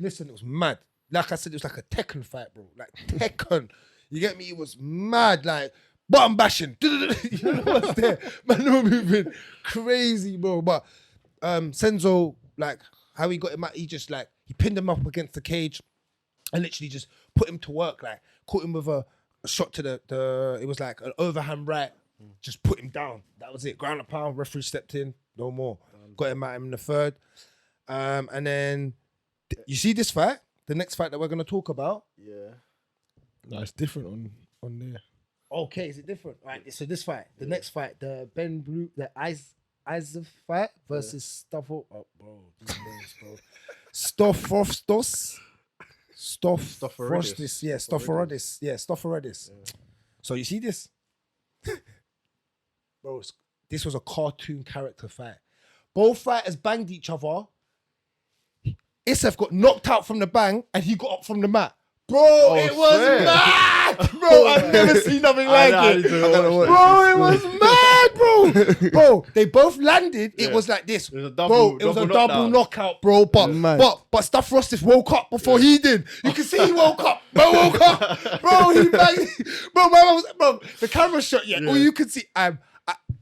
listen, it was mad. Like I said, it was like a Tekken fight, bro. Like Tekken. You get me? It was mad, like button bashing. You know what's there? Man, they were moving crazy, bro. But Senzo, like how he got him out, he pinned him up against the cage and literally just put him to work, like caught him with a shot to the it was like an overhand right, just put him down. That was it. Ground and pound, referee stepped in, no more. Got him at him in the third. And then you see this fight, the next fight that we're gonna talk about. Yeah. No, it's different on there. Okay, is it different? Right, so this fight, the next fight, the Ben Blue, the Eyes fight versus Stoffel. Oh, bro, these names, bro. Stofforodis. Yeah, Stofforodis. Yeah, Stofforodis. So you see this? Bro, this was a cartoon character fight. Both fighters banged each other. Isef got knocked out from the bang and he got up from the mat. Bro, it was mad! Bro, I've never seen nothing like it. Bro, it was mad, bro. Bro, they both landed. It was like this. It was a Bro, it was a double knockout, bro. But Stuff Rostis woke up before he did. You can see he woke up. Bro woke up. Bro, he banged. Bro, my man was, bro, the camera shot, yeah. All you could see,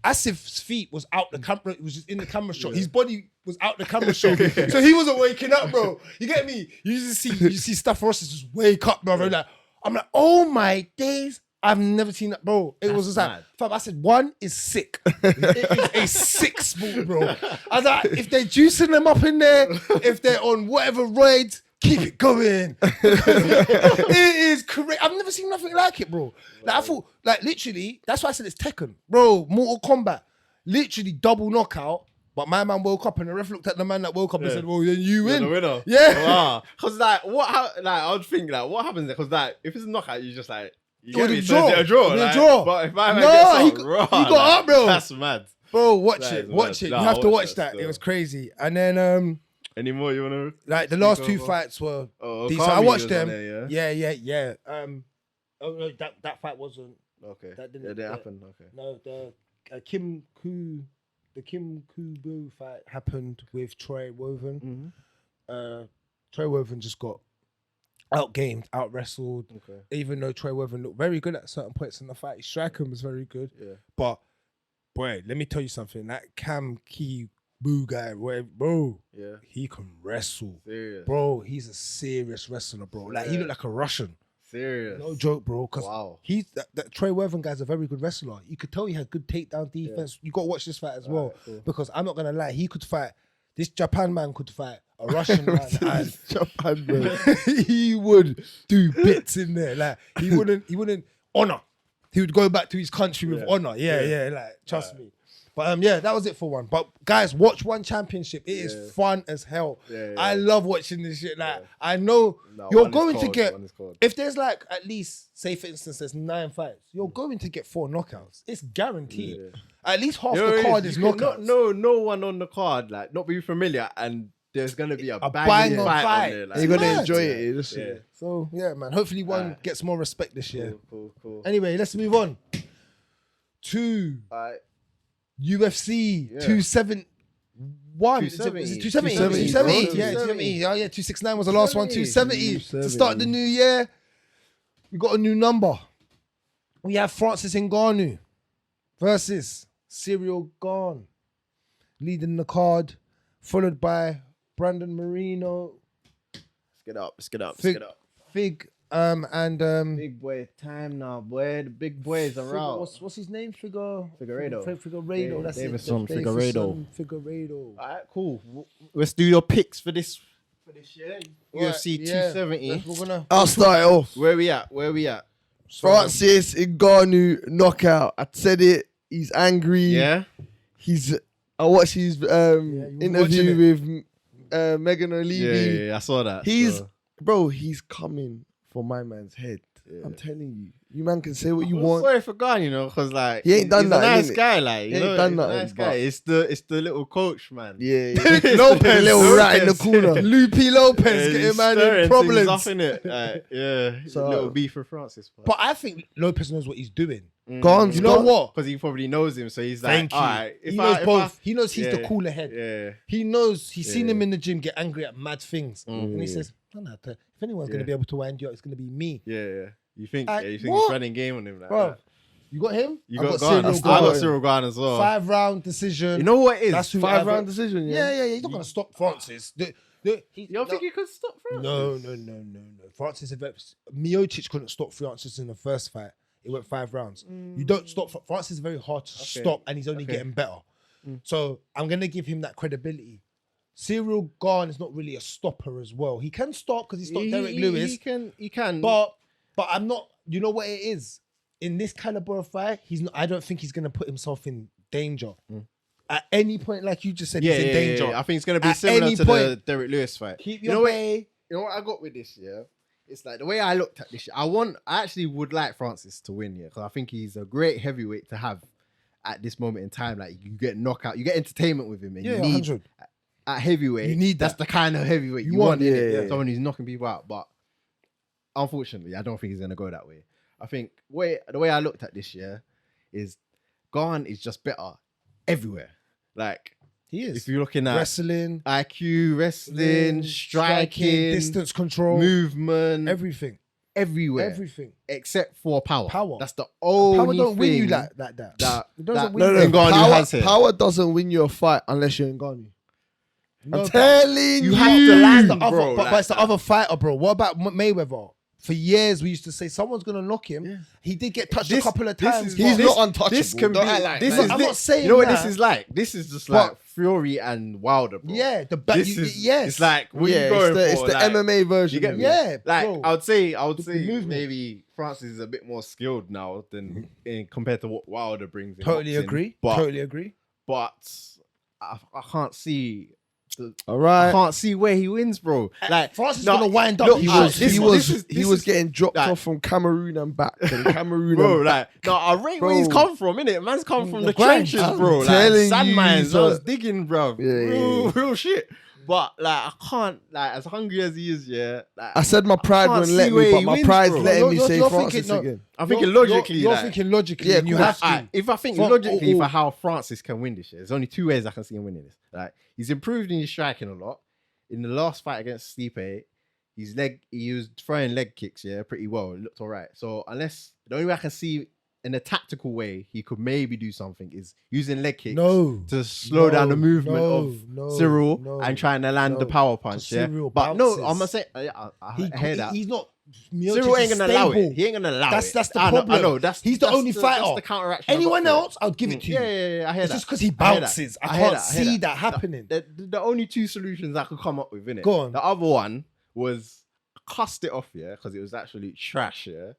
Asif's feet was out the camera. It was just in the camera shot. His body was out the camera shot. So he wasn't waking up, bro. You get me? You see Stuff Rostis just wake up, bro. Like, I'm like, oh my days. I've never seen that, bro. It was just like, fam, I said, one is sick. It is a sick sport, bro. I was like, if they're juicing them up in there, if they're on whatever roids, keep it going. It is correct. I've never seen nothing like it, bro. Like, I thought, like, literally, that's why I said it's Tekken. Bro, Mortal Kombat, literally double knockout. But my man woke up and the ref looked at the man that woke up and said, well, then you win. The winner. Yeah. Wow. Because, like, I would think, like, what happens there? Because, like, if it's a knockout, you just, like, you It get me? was a So is draw. it a draw? It was a Like, draw. But if my man No, gets up, he got up, bro. That's mad. Bro, watch That it. is Watch mad. it. Nah, You have to I'll watch watch that. that It was still. crazy. And then, Any more you want to? like, the last two fights were decent. I watched them. Yeah. Yeah. Oh, no, that fight wasn't. Okay. That didn't- It didn't happen. Okay. No, the Kim Kubo fight happened with Troy Woven. Troy Woven just got outgamed, out wrestled. Okay. Even though Troy Woven looked very good at certain points in the fight, his striking was very good. Yeah. But boy, let me tell you something. That Kam Ki Boo guy, bro, Yeah. he can wrestle. Serious. Bro, he's a serious wrestler, bro. Like, he looked like a Russian. Serious. No joke, bro. Because Wow. that Troy Worthen guy's a very good wrestler. You could tell he had good takedown defense. You got to watch this fight as well. cool. Because I'm not going to lie, he could fight. This Japan man could fight a Russian man. And Japan, bro. he would do bits in there. Like, he wouldn't honor. He would go back to his country with honor. Yeah. Like, trust me. But yeah, that was it for one. But guys, watch One Championship. It is fun as hell. I love watching this shit. Like I know you're going to get if there's like at least say for instance there's 9 fights, you're going to get 4 knockouts. It's guaranteed. At least half the card is knockouts. No one on the card like not be familiar and. There's gonna be a banging fight. On there, like. You're gonna enjoy it. Yeah. So yeah, man. Hopefully one gets more respect this year. Cool. Anyway, let's move on to UFC 271. 270. Is it 270? 270. Yeah, 270. Oh yeah, 269 was the last one. 270 to start the new year. We got a new number. We have Francis Ngannou versus Cyril Gane leading the card, followed by Brandon Moreno. Let's get up. Fig and big boy time now, boy. The big boys are out. What's his name? Figueredo. Yeah, That's Davison it. Figueredo. All right, cool. Let's do your picks for this year. UFC 270. I'll start it off. Where we at? Francis Ngannou knockout. I said it. He's angry. Yeah. I watched his interview with Megan O'Leary. Yeah, I saw that. He's coming for my man's head. Yeah. I'm telling you man can say what you want. Sorry for Gane, because like he ain't done that. He's a nice guy, like he ain't done that. Nice guy. It's the little coach, man. Yeah. Lopez, little rat in the corner. Loopy Lopez getting man in problems. Off in it. So, little beef for Francis. But I think Lopez knows what he's doing. You know what? Because he probably knows him, so he's like, all right. He knows both. He knows he's the cooler head. Yeah. He knows he's seen him in the gym get angry at mad things, and he says, if anyone's gonna be able to wind you up, it's gonna be me. Yeah. You think he's running game on him, like bro? That. You got him. You got Gane. I got Cyril Gane as well. 5-round decision. You know what it is? That's 5-round decision. Yeah. He's not gonna stop Francis. You don't think he could stop Francis? No. Francis, Miocic couldn't stop Francis in the first fight. It went 5 rounds. You don't stop. Francis is very hard to stop, and he's only getting better. So I'm gonna give him that credibility. Cyril Gane is not really a stopper as well. He can stop because he stopped Derek Lewis. He can. But I'm not. You know what it is? In this caliber of fight, he's not. I don't think he's gonna put himself in danger. At any point, like you just said, he's in danger. Yeah. I think it's gonna be similar to the Derek Lewis fight. Keep your way. You know what I got with this, yeah? It's like the way I looked at this shit. I actually would like Francis to win, yeah, because I think he's a great heavyweight to have at this moment in time. Like you get knockout, you get entertainment with him, and you need 100. At heavyweight. You need that's the kind of heavyweight you want. Someone who's knocking people out. But unfortunately, I don't think he's gonna go that way. I think the way I looked at this year is Gane is just better everywhere. Like he is. If you're looking at wrestling, IQ, striking, distance control, movement, everything, everywhere, except for power. That's the only power don't thing win you like that. It doesn't win you. No, power doesn't win you a fight unless you're Ngannou. No, I'm telling you, have to land the other, bro. But it's the other fighter, bro. What about Mayweather? For years, we used to say someone's gonna knock him. Yeah. He did get touched a couple of times. He's not untouchable. This can be. I'm not saying. You know what this is like? This is just like Fury and Wilder, bro. Yeah, It's like what you going it's for? the like, MMA version. You get me? Yeah, like bro. I would say maybe Francis is a bit more skilled now than compared to what Wilder brings. Totally agree. But I can't see. All right, I can't see where he wins, bro. Like Francis is gonna wind up. He was getting dropped off from Cameroon and back. Cameroon, bro. Like, no, I rate where he's come from. Innit, man's come from the trenches, bro. Like sand mines. I was digging, bro. Real shit. But like, I can't. Like, as hungry as he is, yeah. Like, I said my pride wouldn't let me, but my pride's letting me say Francis again. I'm thinking logically. You're thinking logically. Yeah, you have to. If I think logically for how Francis can win this shit, there's only 2 ways I can see him winning this. Like, he's improved in his striking a lot. In the last fight against Stipe, he was throwing leg kicks, yeah, pretty well. It looked all right. So the only way I can see in a tactical way he could maybe do something is using leg kicks to slow down the movement of Cyril and trying to land the power punch. Yeah, but no, I'm gonna say I hear that. He's not. Cyril ain't gonna allow it. He ain't gonna allow it. That's the problem. I know. He's the only fighter. That's the counteraction. Anyone else, I'll give it to you. Yeah. I hear it's that. just because he bounces. I can't see that happening. The only 2 solutions I could come up with, innit? Go on. The other one was cussed it off, yeah, because it was actually trash, yeah.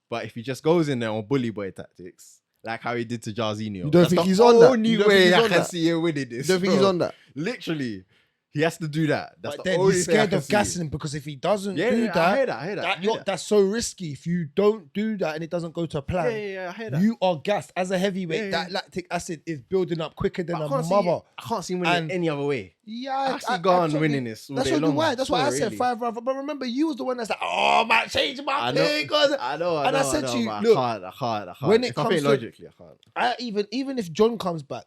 But if he just goes in there on bully boy tactics like how he did to Jarzinho. You don't think he's on that? Only You don't think way he's I on can that? see him winning this. You don't think he's bro. on that? Literally, he has to do that. That's But the then only he's thing I scared can of see. gassing because if he doesn't Yeah, do yeah, that, I hear that. I hear that. I hear that. that's so risky. If you don't do that and it doesn't go to plan, Yeah, I hear that. you are gassed. As a heavyweight, Yeah, that lactic acid is building up quicker than But a mother. I can't see him winning And- any other way. Yeah, I see Gane totally- winning this all That's day what long. why. That's why I So said really. 5 rounds. But remember, you was the one that's like, oh man, change my I know. pick. I know. And I said to you, but look, I can't. when it If I comes think to- logically, I can't. even if John comes back,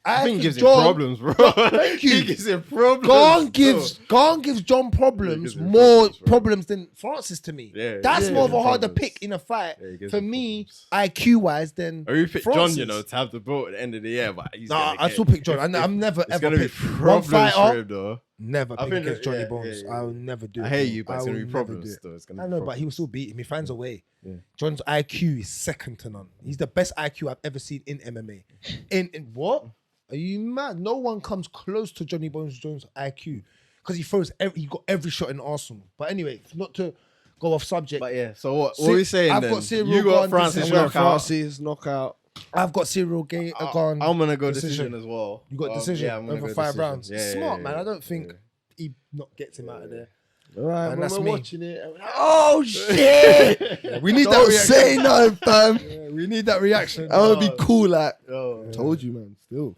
I think he gives him John, problems, bro. thank you. He gives him problems. Gane bro. gives John problems, gives him more problems, bro. problems than Francis to me. Yeah, That's yeah, more of yeah, a harder problems. pick in a fight Yeah, he gives for him me, problems. IQ wise, than Or you pick Francis. John, to have the belt at the end of the year, but he's Nah, gonna I get- still pick John. if- I'm never It's ever gonna be pick one problems for fighter. him, though. Never I pick think against that- Johnny yeah, Bones. yeah, I'll never do it. I hear you, but I it's gonna will be never problems, do it. though. It's gonna I be know, but he will problems. still beat him. He finds a way. Yeah. John's IQ is second to none. He's the best IQ I've ever seen in MMA. In what? Are you mad? No one comes close to Johnny Bones Jones' IQ because he got every shot in Arsenal. But anyway, not to go off subject. But yeah, so what See, are we saying I've then? got Cyril You got Gane Francis decision. I'm knockout. going Francis knockout. I've got Cyril Gane. I'm gonna go decision as well. You got decision Yeah, I'm gonna over go 5 decision. rounds. Yeah, Smart yeah, man. yeah, I don't think yeah. he not gets him out of there. All right, And when that's we're me. watching it. Oh shit! We need Don't that reaction. say nothing, fam. Yeah, we need that reaction. I would be cool, like. Oh, Told you, man. Still.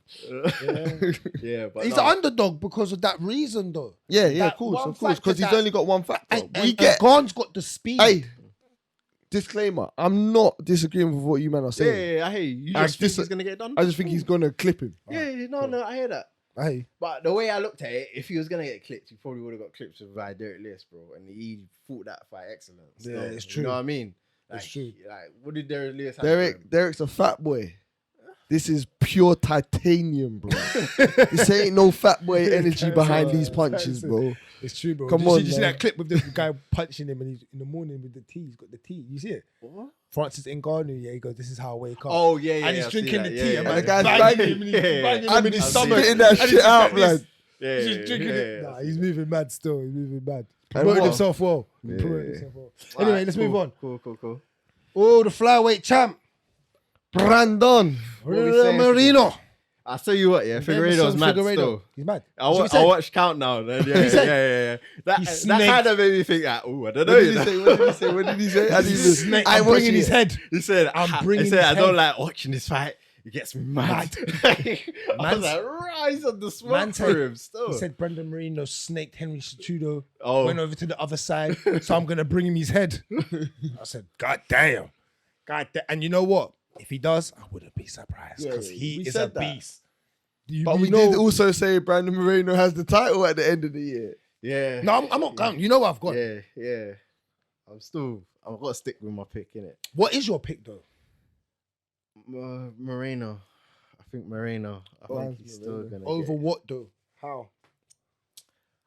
yeah, but He's no. the underdog because of that reason, though. Yeah, That of one course, factor because he's that- only got one factor. And we get. Gane's got the speed. Hey, disclaimer. I'm not disagreeing with what you men are Yeah, saying. yeah, I hear you. You I just think just- he's gonna get it done? I just think he's gonna clip him. Yeah, no, I hear that. Hey, But the way I looked at it, if he was gonna get clipped, he probably would have got clipped by Derek Lewis, bro. And he fought that fight excellent. Yeah, So, it's You true. know what I mean? Like, It's true. Like, what did Derek Lewis have? for him? Derek's a fat boy. This is pure titanium, bro. This ain't no fat boy energy behind these punches, bro. it's true, bro. Come Did on, you see man. that clip with the guy punching him and he's in the morning with the tea? He's got the tea. You see it? What? Francis Ngannou, yeah, he goes, "This is how I wake up." Oh yeah, and he's I see drinking that. the Yeah, tea, yeah, and yeah. man, the guy's banging banging him, and him. he's banging him And in his he's stomach. spitting that And he's shit out, like this. man. Yeah, He's just drinking yeah, it. yeah. Nah, he's moving mad still. He's moving mad. And Promoting what? himself well. Yeah. Promoting himself well. Alright, Anyway, let's move on. Cool. Oh, the flyweight champ, Brandon. What are we saying? Marino. I'll tell you what, yeah, Figueiredo's mad still. He's mad. I That's what he said. watched Countdown. And yeah, He said- yeah. That He that snaked. kind of made me think that. Oh, I don't know. What did you he know. say? What did he say? What did he say? I didn't even- Snake. I I'm watched bringing his it. head. He said, I'm bringing he said, I his don't head. like watching this fight. It gets me mad. I was Man's- like, rise on the smoke Man for said- him still. He said Brendan Marino snaked Henry Cejudo, Oh. went over to the other side, so I'm gonna bring him his head. I said, God damn. And you know what? If he does, I wouldn't be surprised because he we is a said that. beast. You- But you we know- did also say Brandon Moreno has the title at the end of the year. Yeah. No, I'm not going. You know what I've got. Yeah. I've got to stick with my pick, innit? What is your pick though? Moreno. I think Moreno. I think Mine's he's still Moreno. going to Over what though? How?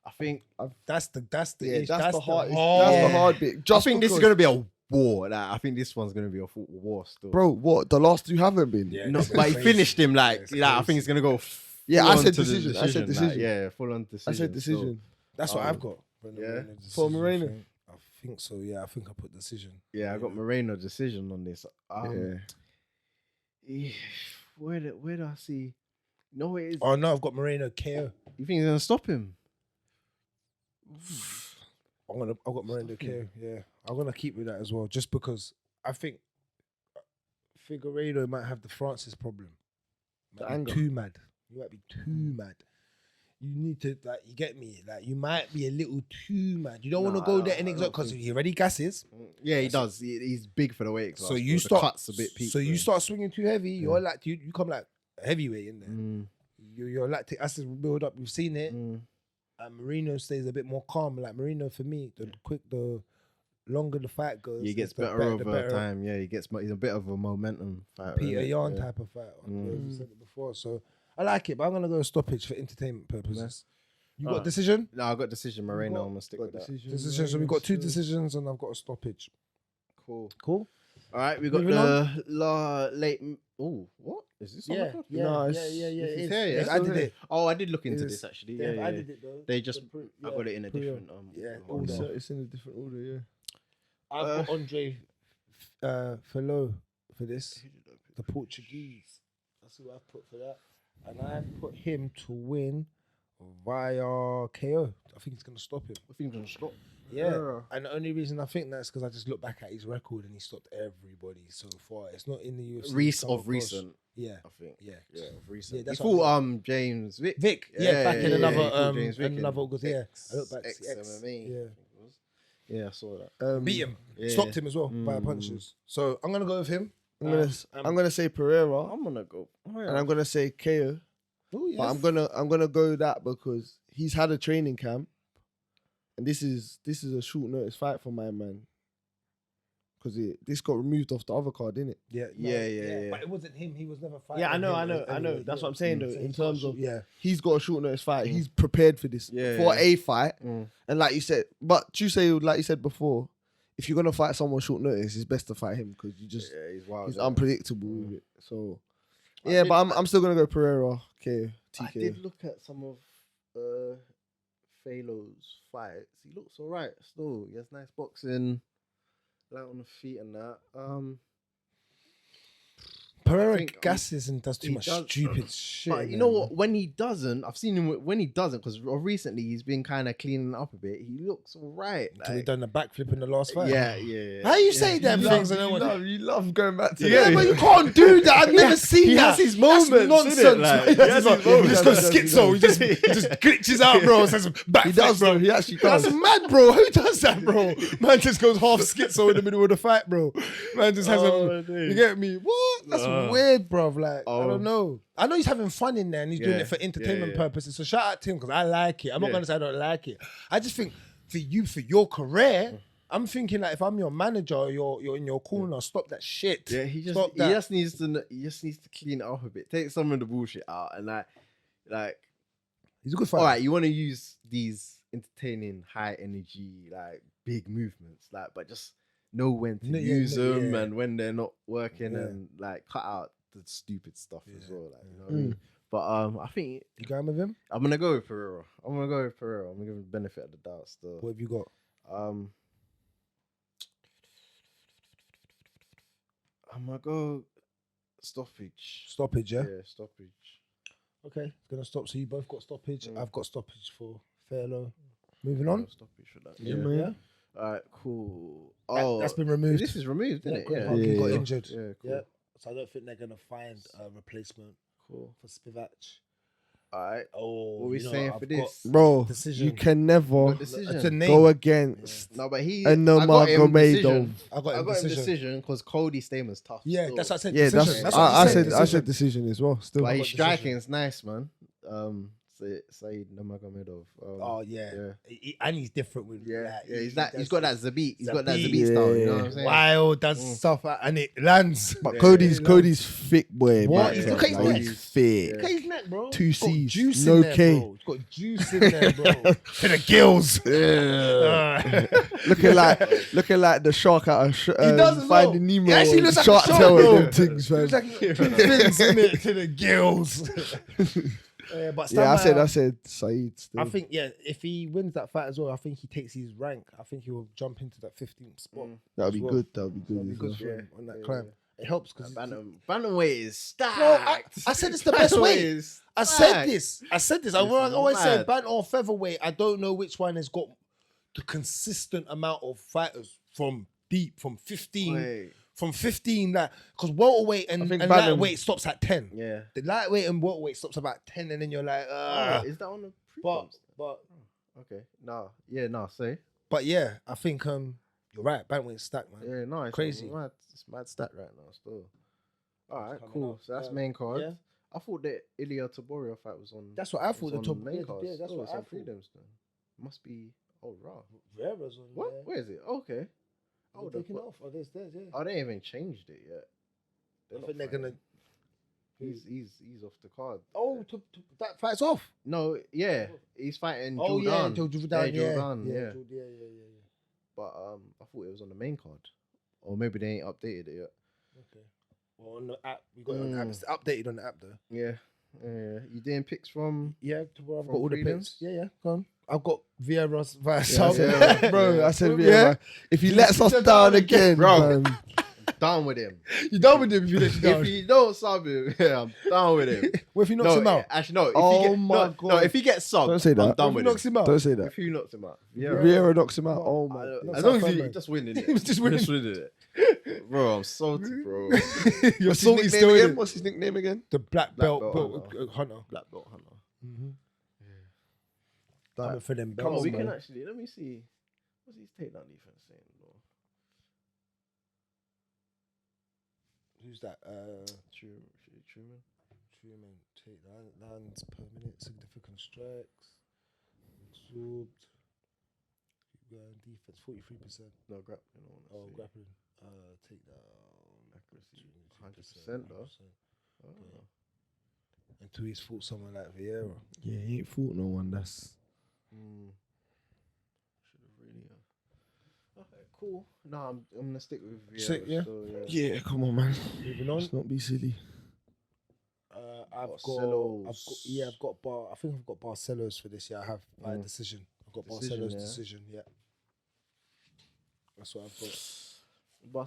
I think That's the That's the hard. hard. That's the hard bit. Just I think this is because- going to be a war. Like, I think this one's going to be a full war still. Bro, what? The last two haven't been. Yeah. No, It's but he crazy. finished him like, It's I think crazy. it's going to go Yeah, full I on said to the decision. I said like, decision. yeah, full on decision. I said still. decision. That's what I've got. Yeah. For Moreno. I think so. Yeah, I think I put decision. Yeah, I got Moreno decision on this. Where do I see? No, it is. Oh no, I've got Moreno KO. You think he's going to stop him? I've got Moreno KO. Yeah, I'm gonna keep with that as well, just because I think Figueiredo might have the Francis problem. The Might be anger. too mad. You might be too mad. You need to you get me. You might be a little too mad. You don't want to Nah, go there I and don't exert because think- he already gasses. Yeah, he does. He's big for the weight class. So you but start. the cuts a bit peaked. so you for him. start swinging too heavy. You're like you come like a heavyweight in there. Mm, Your lactic acid will build up. We've seen it. mm. And Marino stays a bit more calm. Like Marino, for me, the longer the fight goes, He gets the better over time. Yeah, he's a bit of a momentum fighter. Peter innit? Yan Yeah. type of fight. Mm. We've said it before, so I like it. But I'm gonna go stoppage for entertainment purposes. You got Alright. decision? No, I got decision. Moreno. I'm gonna stick with that. Decision. So we got 2 decisions, and I've got a stoppage. Cool. Cool. All right, we got Moving the late. Oh, what is this? on the card? No, yeah. it's- It it's is. here, yeah, Yes, it's I still did here. it. Oh, I did look into It's- this actually. Yeah, Yeah, I yeah. did it though. They just, The I got it in a pre-order. different. Yeah, order. order. It's in a different order, yeah. I've got Andre Felo for this. Who did I the Portuguese. That's who I put for that. And I put him to win via KO. I think it's going to stop him. I think he's gonna stop. Yeah. And the only reason I think that's because I just look back at his record and he stopped everybody so far. It's not in the UFC. Recent. Yeah. I think. Yeah. Of recent. Yeah, that's he what fought James Vick. Back in another he fought James Vick another August. Yeah. I look back X to X. MMA. Yeah. Yeah, I saw that. Beat him. Stopped him as well by punches. So I'm gonna go with him. I'm gonna say Pereira, I'm gonna go. and I'm gonna say KO. Oh yes. But I'm gonna go that because he's had a training camp, and this is a short notice fight for my man. Because this got removed off the other card, didn't it? Yeah. But it wasn't him. He was never fighting. Yeah, I know. Anyway, That's what I'm saying though. In terms of he's got a short notice fight. He's prepared for this for a fight, and like you said, but you say like you said before, if you're gonna fight someone short notice, it's best to fight him because he's wild. He's unpredictable with it. So but I'm still gonna go Pereira. Okay, TK. I did look at some of Falo's fights. He looks alright still. He has nice boxing, light on the feet and that. Pereira gasses and does too much does, stupid shit. But you know what? When he doesn't, I've seen him when he doesn't, because recently he's been kind of cleaning up a bit. He looks alright. Until he done the backflip in the last fight. Yeah. How you say them things? You love going back to Yeah, but you can't do that. I've never seen he that. has his moments. That's nonsense. Like, He just goes schizo. He just glitches out, bro. Says backflip, He does, bro. He actually does. That's mad, bro. Who does that, bro? Man just goes half schizo in the middle of the fight, bro. Man just has you get me? What? That's weird, bro. Like, I don't know. I know he's having fun in there and he's doing it for entertainment purposes. So shout out to him because I like it. I'm not going to say I don't like it. I just think for your career, I'm thinking like if I'm your manager or you're in your corner, stop that shit. Yeah, he just needs to clean it up a bit. Take some of the bullshit out and like he's a good fighter. All right, you want to use these entertaining, high energy, like big movements, like but just know when to use them and when they're not working and like cut out the stupid stuff as well. Like you know what I mean? But I think you going with him? I'm gonna go with Pereira. I'm gonna give him the benefit of the doubt still. What have you got? I'm gonna go stoppage. Stoppage, yeah? Yeah, stoppage. Okay, gonna stop. So you both got stoppage. I've got stoppage for Fairlow. Moving on. Stoppage for that. Yeah. All right, cool. That's been removed. This is removed, isn't it? Yeah. He got injured. Yeah, cool. Yeah. So I don't think they're gonna find a replacement for Spivak. All right. Oh, what are we saying for this? Bro, decision. you can never Decision. go against No, but he a Nurmagomedov. I got him decision because Cody Staman's tough. Yeah, still. that's what I said. Yeah, decision. that's what I said decision as well. Still, But his striking is nice, man. Said Nurmagomedov. Oh yeah. And he's different with he's got that Zabit. He's got that Zabit style. You know what I'm saying? Wild, that's stuff, and it lands. But Cody's thick, boy. What? Man. Look at his neck. He's thick. Look at his neck, bro. 2 C's, Juice no in there, K. bro. He's got juice in there, bro. To the gills. looking like the shark out of Finding Nemo. He actually looks like shark a shark, tail bro. and them things, man. Looks like fins in it to the gills. But I said Saeed. Still. I think if he wins that fight as well, I think he takes his rank. I think he will jump into that 15th spot. That would be good. That would be good. That'd be good for him on that climb. It helps because bantamweight is stacked. Bro, I said it's the best weight. I said this. I always say bantam or featherweight. I don't know which one has got the consistent amount of fighters from 15. From 15, like, because welterweight and lightweight stops at 10. Yeah. The lightweight and welterweight stops about 10, and then you're like, is that on the prelims? But okay. Say. But yeah, I think you're right. Bantamweight's stacked, man. Yeah, no, it's crazy. It's mad stat right now still. All right, cool. So that's main card. Yeah. I thought that Ilya Taboria fight was on. That's what I thought. The top main card. Yeah, that's what I thought. Prelims then. Must be. Oh, raw. Rivera's on. What? Yeah. Where is it? Okay. Oh, they're taking off. Oh, there's, yeah. Oh, they ain't even changed it yet. I think they're gonna. He's off the card. Oh, that fight's off. No, yeah, he's fighting. Oh Jordan. yeah, Jordan. yeah. But I thought it was on the main card, or maybe they ain't updated it yet. Okay. Well, on the app, we got it on the app. It's updated on the app though. Yeah. You doing picks from? Yeah, I've got from all the prelims? picks. Yeah, go on. I've got Vieira's via I said Vieira. If he lets us down again, bro. man. Down with him. You done with him if you let you down. If he don't sub him, yeah, I'm down with him. What if he knocks him out? Actually, no. If Oh he get, my no, God. No, if he gets subbed, Don't say that. I'm What done if he with knocks him. him out? Don't say that. If he knocks him out, Vieira knocks him out. Oh my. as long as out he fun, just winning it. He was just winning. it. Bro, I'm salty, bro. You're What's his salty nickname still again? in it. What's his nickname again? The black Black belt, belt Hunter. Black belt hunter. Coming for them Come belts, on, we man. can actually. Let me see. What's his takedown defense saying, bro? Who's that? Truman. Truman. Takedowns per minute, significant strikes, absorbed. Defense 43%. No grappling. Oh, grappling. Takedown Accuracy 100% though. Oh. Until he's fought someone like Vieira. Yeah, he ain't fought no one. That's. Should have really. Okay, cool. No, I'm gonna stick with Vieira. Stick, yeah? So, Yeah, come on, man. Moving on. Let's not be silly. I've got I think I've got Barcelos for this year. I have by decision. I've got Decision, Barcelos yeah. decision. Yeah, that's what I've got.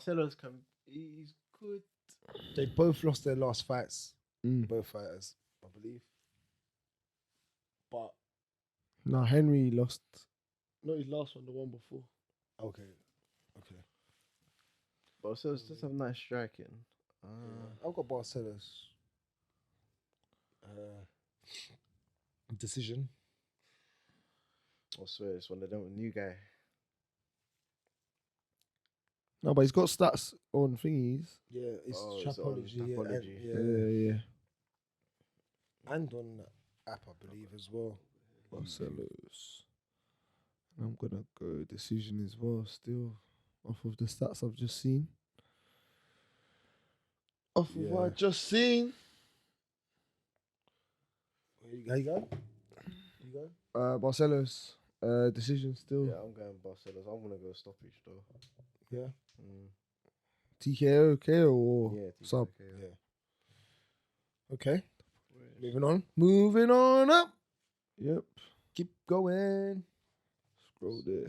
Barcelos he's good. They both lost their last fights. Mm. Both fighters, I believe. But No, Henry lost. Not his last one, the one before. okay. Barcelos just have nice striking. I've got Barcelos. Decision. I swear it's one of them new guy. No, but he's got stats on thingies. Yeah, it's It's on Trapology. Trapology. Yeah, Yeah. and on the app, I believe as well. Barcelos. I'm gonna go decision as well. Still, off of the stats I've just seen. Off of what I just seen. How you go? Barcelos. Decision still. Yeah, I'm going Barcelos. I'm gonna go stoppage though. Yeah. TKO, KO, or Yeah, sub. TKO. Okay. Moving on. Moving on up. Yep. Keep going. Scroll there.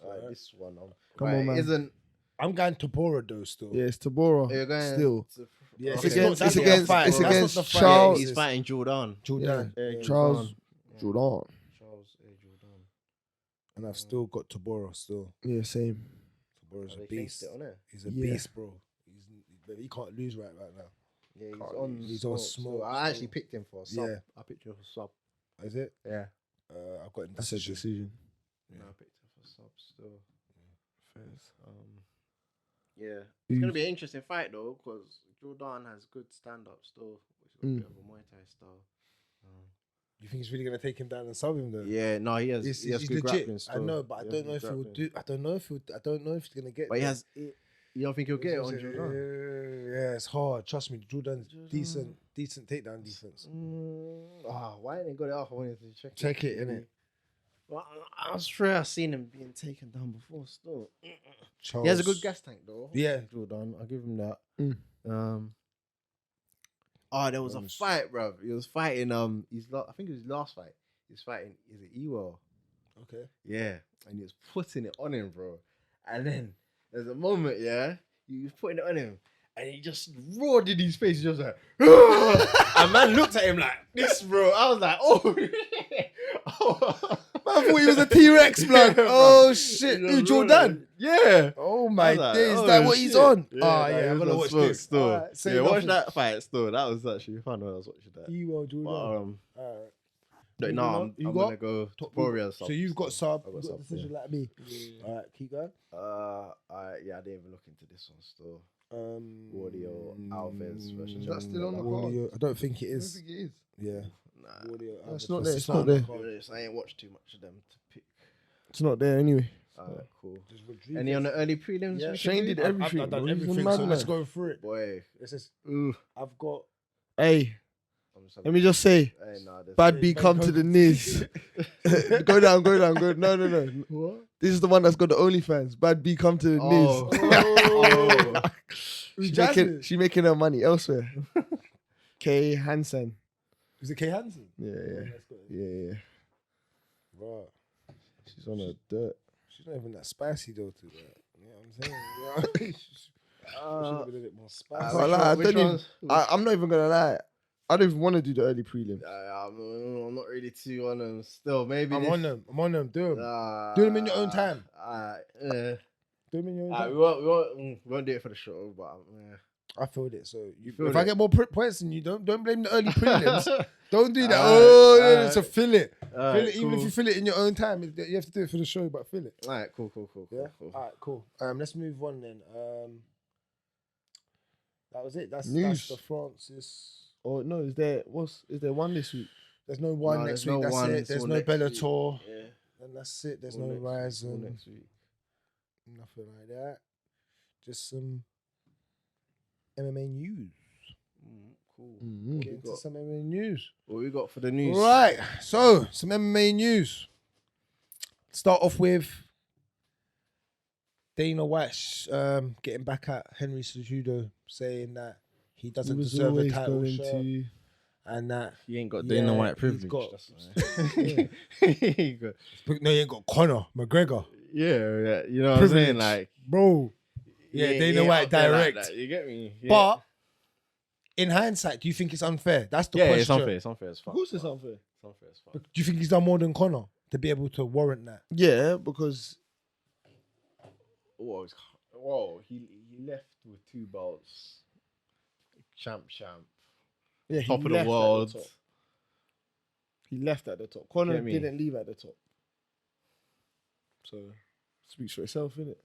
Alright, this one. Come on, man. Isn't I'm going to Bora though still. Yeah, it's Tabora. you're going Still. Yeah, It's it's against- not- it's that's not against- the fight. it's That's against not the fight. Charles- he's fighting Jordan. Jordan. Yeah, Charles Jordan. Charles A. Jordan. And I've still got Tabora still. Yeah, same. Tabora's Oh, a they changed beast. it on it. He's a Yeah. beast, bro. He can't lose right now. Yeah, he's Can't on. lose. He's on smoke. smoke I actually still. picked him for a sub. Yeah. I picked him for sub. Is it? Yeah. I've got That's a decision. decision. No, I picked him for sub still. Fairs. Yeah. It's gonna be an interesting fight though, because Jordan has good stand up still, which is a bit of a Muay Thai style. You think he's really gonna take him down and sub him though? Yeah, no, he has. He's He has good legit. grappling I still. know, but I He has don't know good if he'll grappling. do. I don't know if he's gonna get. But he there. has. You don't think he'll get it on Jordan? Yeah, it's hard. Trust me, Jordan's decent takedown defense. Why didn't he got it off? I wanted to check. Check it, innit? Well, I was sure I've seen him being taken down before. Still, Charles. he has a good gas tank though. Yeah. Jordan, I'll give him that. Mm. There was a fight, bro. He was fighting. I think it was his last fight. He was fighting. Is it Ewell? Okay. Yeah, and he was putting it on him, bro. And then there's a moment, yeah, he was putting it on him, and he just roared in his face. He just like, and man looked at him like this, bro. I was like, oh. I thought he was a T-Rex, blood. Yeah, Oh bro. shit! He Who, just Jordan? Yeah. Oh I my was like, days! Is oh, that what he's shit. on? Yeah, I'm he was gonna on watch smoke this. still. Alright, say Yeah, watch nothing. that fight still. That was actually fun when I was watching that. Ewell, Jordan. But, Alright. no, You I'm got? gonna go Top- Warriors. So you've got sub. I got You've got sub, decision like me. Alright, keep going. Yeah, I didn't even look into this one still. Audio Alves versus. Is that still on the Audio, I don't think it I don't is. think it is. Yeah. Nah, Audio, No, it's Alves not there, versus it's not there. Sandberg. I ain't watched too much of them to pick. It's not there anyway. Alright, cool. There's Rodriguez. Any on the early prelims? Yeah. we Shane can did do? everything. I've done bro. He's a everything, so madman. let's go through it. Boy, This is. Ooh. I've got. Hey, I'm just having- let me just say, Hey, nah, there's- Bad B come to the knees. Go down. No. What? This is the one that's got the OnlyFans. Bad B come to the Oh. knees. Who's She Jasmine? she making her money elsewhere. Kay Hansen. Is it Kay Hansen? Yeah. Let's go. Yeah. Right. She's on her dirt. She's not even that spicy though to that. You know what I'm saying? Should have been a bit more I spicy. can't lie. which ones? I'm not even gonna lie. I don't even want to do the early prelim. I'm not really too on them. Still, maybe I'm this- on them. I'm on them. Do them. Uh, Do them in your own time. Yeah. Do them in your own We time. won't do it for the show, but yeah. I filled it. So filled if I it? get more points than you, don't blame the early prelims. Don't do that. Alright, So fill it. Alright, Fill it. Even cool. if you fill it in your own time, you have to do it for the show, but fill it. All right, cool. Yeah. All right, cool. Let's move on then. That was it. That's News. the Francis. Or no, is there one this week? There's no one No, next there's week. no That's one. it. It's There's all no next week. Bellator. Yeah. And that's it. There's All no next week, all Ryzen. next week. Nothing like that. Just some MMA news. Cool. Get into some MMA news. What we got for the news? Right. So, some MMA news. Start off with Dana White getting back at Henry Cejudo, saying that he doesn't deserve a title shot, and that He ain't got Dana White he's privilege. got- That's why. He got- no, he ain't got Conor McGregor, yeah. You know what I'm saying? Privilege. Like, bro. he Yeah, ain't- Dana he ain't White up there like direct. that, you get me? Yeah. But in hindsight, do you think it's unfair? That's the yeah, question. it's unfair. It's unfair as fuck. Of course, it's unfair. It's unfair as fuck. Do you think he's done more than Conor to be able to warrant that? Yeah, because Whoa, he left with 2 belts. Champ. yeah, he Top of the left at world. top. He left at the top. Conor Get me? didn't leave at the top. So speaks for itself, innit?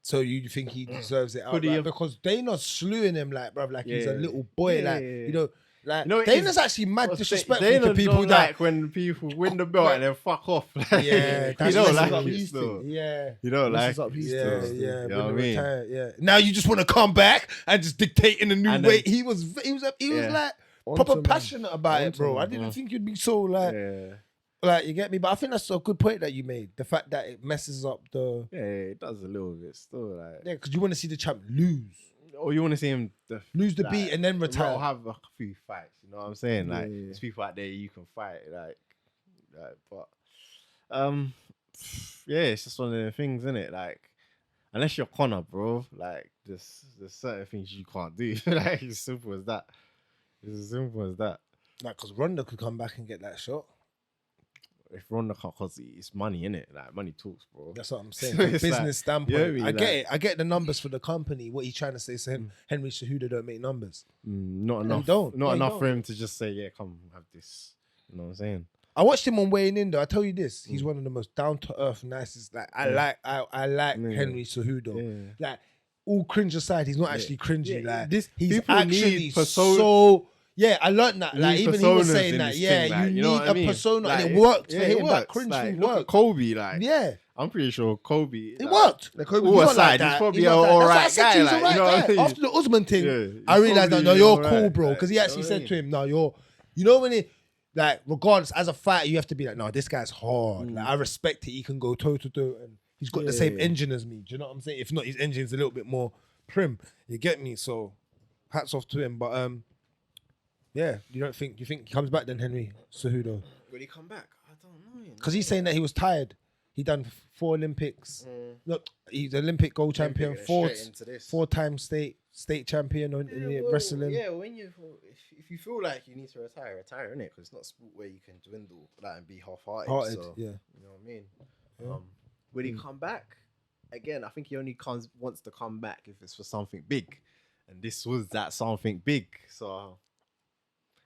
So you think he deserves it Could he outright? have- Because Dana's slewing him like, bruv, like he's a Yeah. little boy, Yeah, like yeah, yeah. you know, like You know, it Dana's is- actually mad What's disrespectful Dana to people don't that, like when people win the belt and then fuck off. yeah, you that's don't messes like up it his still. yeah. You don't like Messes up his Yeah, taste. yeah, You know when what I they mean? retire, yeah. Now you just want to come back and just dictate in a new And way. then- He was Yeah. like Onto proper man. passionate about it, Onto bro. man. I didn't think you'd be so like, Yeah. like you get me. But I think that's a good point that you made. The fact that it messes up the Yeah, it does a little bit still. Like, yeah, because you want to see the champ lose, or you want to see him lose the beat, and then retire. Have a few fights. You know what I'm saying? Like, Yeah. there's people out there you can fight. Like, but yeah, it's just one of the things, isn't it? Like, unless you're Conor, bro, like, there's certain things you can't do. Like, it's simple as that. It's as simple as that. Like, because Ronda could come back and get that shot. If Ronda can't, cause it's money, innit? Like, money talks, bro. That's what I'm saying. So From a it's business like, standpoint, you know what I mean? I get Like- it. I get the numbers for the company. What he's trying to say is Henry Cejudo don't make numbers. Not he enough. don't. Not No, he enough don't. for him to just say, yeah, come have this. You know what I'm saying? I watched him on weighing in though. I tell you this, Mm. he's one of the most down to earth, nicest. Like I like Yeah. Henry Cejudo. Yeah. Like all cringe aside, he's not actually cringy. Yeah, Like this- he's people actually need persona- so. Yeah, I learned that. You Like need even he was personas saying in that. this Yeah, thing, like, you you know need what I a mean? persona, Like, and it worked for yeah, him. it That works. cringe Like, thing look at worked. Kobe, like, Yeah, I'm pretty sure Kobe. it worked. Like, Kobe, All He's not aside, like he's that. probably He's an not that. That's why I alright said guy. to you, he's Like, an you know alright what I guy. mean? After the Usman thing, Yeah, he's I realized that probably no, you're alright. cool, bro. Like, Because he you know actually what I said mean? to him, no, you're, you know when it, like, regardless, as a fighter, you have to be like, no, this guy's hard. Like, I respect it. He can go toe to toe, and he's got the same Yeah. engine as me. Do you know what I'm saying? If not, his engine's a little bit more prim. You get me? So, hats off to him. But yeah, you think he comes back then, Henry Cejudo? Will he come back? I don't know. Because he's saying that he was tired. He done 4 Olympics. Look, he's Olympic gold champion, four-time state champion in wrestling. Yeah, when if you feel like you need to retire, innit? Because it's not a sport where you can dwindle like and be half-hearted. Hearted, So, yeah. you know what I mean? Will he come back? Again, I think he only wants to come back if it's for something big, and this was that something big. So,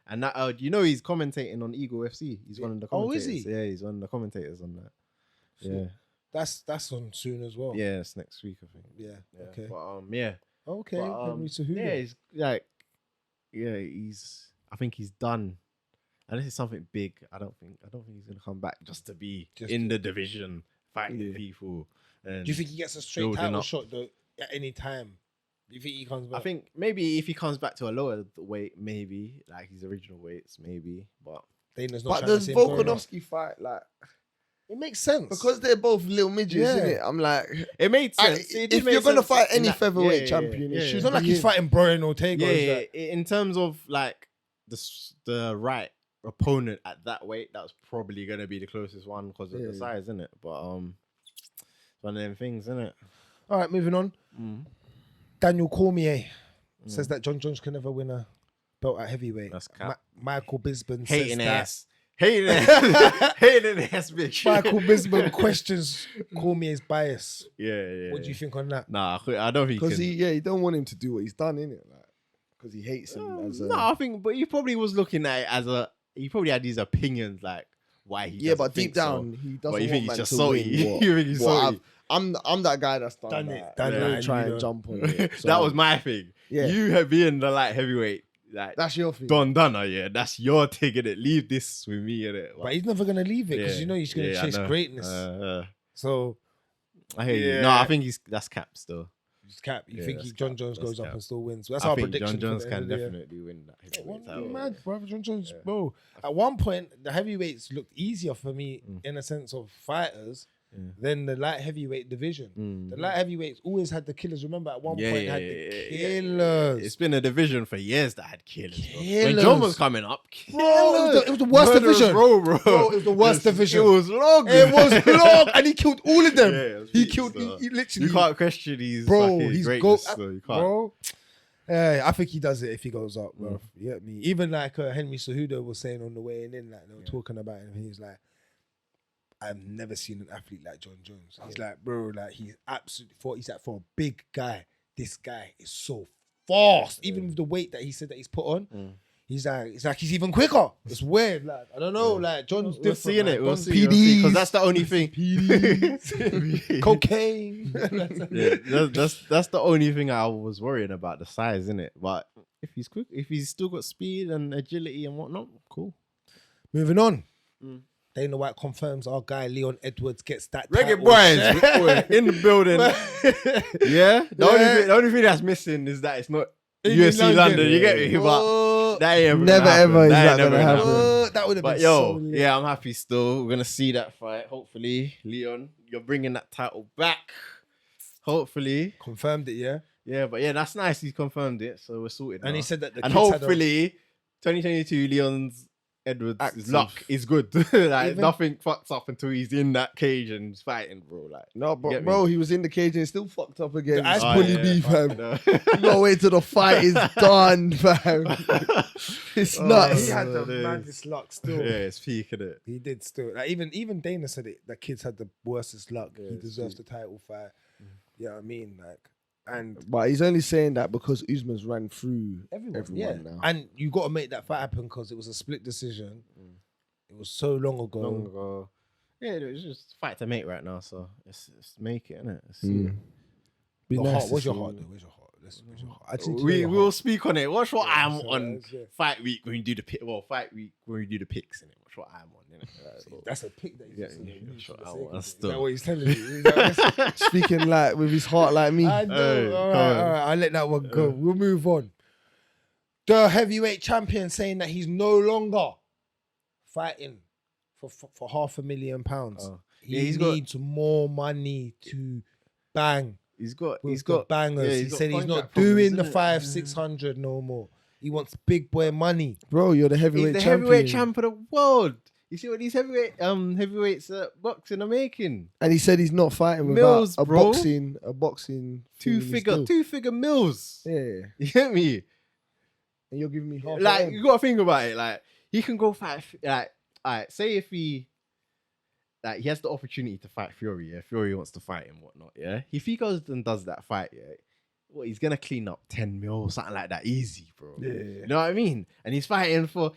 and that you know he's commentating on Eagle FC. He's one of the Oh, commentators. is he? Yeah, he's one of the commentators on that. Yeah, That's on soon as well. yeah, it's next week I think. Yeah. Yeah. Okay. But yeah. Okay. But, Henry Cejudo. yeah, he's like, yeah, I think he's done. Unless it's something big, I don't think he's gonna come back just to be in the division fighting people. And Do you think he gets a straight building title up. shot though at any time? Do you think he comes back? I think maybe if he comes back to a lower weight, maybe like his original weights, maybe. But Dana's not But trying to does say him going up. Volkanovski fight like It makes sense because they're both little midgets, Yeah. innit? I'm like, it made I- sense. if you're gonna fight any featherweight champion, it it's should not like be he's him. fighting Brian Ortega. Yeah, is that- in terms of like the right opponent at that weight, that was probably gonna be the closest one because of the size, isn't it? But it's one of them things, isn't it? All right, moving on. Daniel Cormier says that John Jones can never win a belt at heavyweight. That's cap. Michael Bisping Hating says that. ass. Hating ass. Hating ass, bitch. Michael Bisping questions Cormier's bias. Yeah. What do you think on that? Nah, I don't think Because can. he don't want him to do what he's done, innit? Like, because he hates him as a... No, I think, but he probably was looking at it as a. He probably had these opinions like why he. Yeah, doesn't but deep think so. down, he doesn't But you want think he's man just to salty? win. What- You think he's what salty? I'm that guy that's done Done that. it, done I'm that, gonna try you know. and jump on it. So, That was my thing. Yeah. You have been the light heavyweight. Like That's your thing. Don Dunner, yeah. That's your thing, innit? Leave this with me, innit? But he's never gonna leave it because Yeah, you know he's gonna yeah, I chase know. greatness. So I hear you. Yeah. No, I think that's cap still. it's cap. You Yeah, think that's John cap. Jones That's goes up cap. and still wins. So that's I our think prediction. John Jones for the end can of the year. definitely win that heavyweight You're title. mad, bro. John Jones, Yeah. bro. At one point, the heavyweights looked easier for me Mm. in a sense of fighters Yeah. than the light heavyweight division. Mm. The light heavyweights always had the killers. Remember, at one Yeah, point, yeah, had yeah, the yeah, yeah. killers. It's been a division for years that had killers. Bro. When Killers. John was coming up, Bro, it was the worst Murderers division. Row, bro. Bro, it was the worst division. It was long. It was long, and he killed all of them. Yeah, it was he peak, killed. so. He literally. You can't question his bro, fucking he's greatness. go, So you can't. bro. I think he does it if he goes up, bro. Mm. You get me? Even like Henry Cejudo was saying on the way in, like they were Yeah. talking about him. He's like, I've never seen an athlete like John Jones. He's like, bro, like he's absolutely he's like for a big guy. This guy is so fast. Even with the weight that he said that he's put on, Mm. it's like he's even quicker. It's weird. Like I don't know. Like John's We'll different. see in man. it. We'll John's see. Because that's the only thing. cocaine. Yeah, that's the only thing I was worrying about, the size, innit? But if he's quick, if he's still got speed and agility and whatnot, cool. Moving on. Mm. Dana White confirms our guy Leon Edwards gets that Reggae title boys shot. in the building. Yeah. The only thing that's missing is that it's not In UFC London. London. You get me? But Oh, that ain't Never gonna happen. ever is That that ain't never gonna gonna happen. happen. that would have But been yo, so lit. yeah, I'm happy still. We're gonna see that fight. Hopefully, Leon, you're bringing that title back. Hopefully, Confirmed it, yeah. yeah. But yeah, that's nice. He's confirmed it, so we're sorted. And now. he said that the and kids had a- hopefully, 2022 Leon's Edwards' Active. luck is good. Like Even- nothing fucks up until he's in that cage and he's fighting, bro. Like No, You but get me? bro, he was in the cage and still fucked up again. The ice Oh, Bully yeah, B, fam. no. You gotta wait till the fight is done, fam. It's Oh, nuts. he had the it is. maddest luck still. Yeah, it's peaking it. He did still. Like even Dana said it. The kids had the worstest luck. Yeah, he it's deserves the title fight. You know what I mean? Like, and But he's only saying that because Usman's ran through everyone, everyone yeah. now. And you got to make that fight happen because it was a split decision. It was so long ago. Long ago. Yeah, it's just fight to make right now, so let's make it, innit? Let's see Mm. it. Be Your nice heart, to where's your see. heart though? Where's your heart? Where's your heart? I just need to know We your will heart. speak on it. Watch what I'm so on that's it. fight week when we do the pick. Well, fight week when we do the picks, innit? Watch what I'm on, innit? So- That's a pick that Yeah, he's just yeah, sure, for the I sake want of it. us Is to- that what he's telling you? Is that what- Speaking like with his heart like me. I know. Hey, all come right, on. all right. I'll let that one go. We'll move on. The heavyweight champion saying that he's no longer fighting for £500,000. Oh. He Yeah, he's got- needs more money to bang. He's got With he's the got bangers. yeah, he got said he's not contract problems, doing the innit? 500-600 no more. He wants big boy money. Bro, you're the He's heavyweight the champion. heavyweight champ of the world. You see what these heavyweights boxing are making? And he said he's not fighting without Mills, a bro. boxing thing in his deal. Two figure mills. Yeah. You get me? And you're giving me half Like of you them. gotta think about it. Like he can go fight. Like, alright, say if he has the opportunity to fight Fury. Yeah, Fury wants to fight him, whatnot. Yeah, if he goes and does that fight, yeah, well, he's gonna clean up 10 mil, something like that, easy, bro. Yeah. You know what I mean? And he's fighting for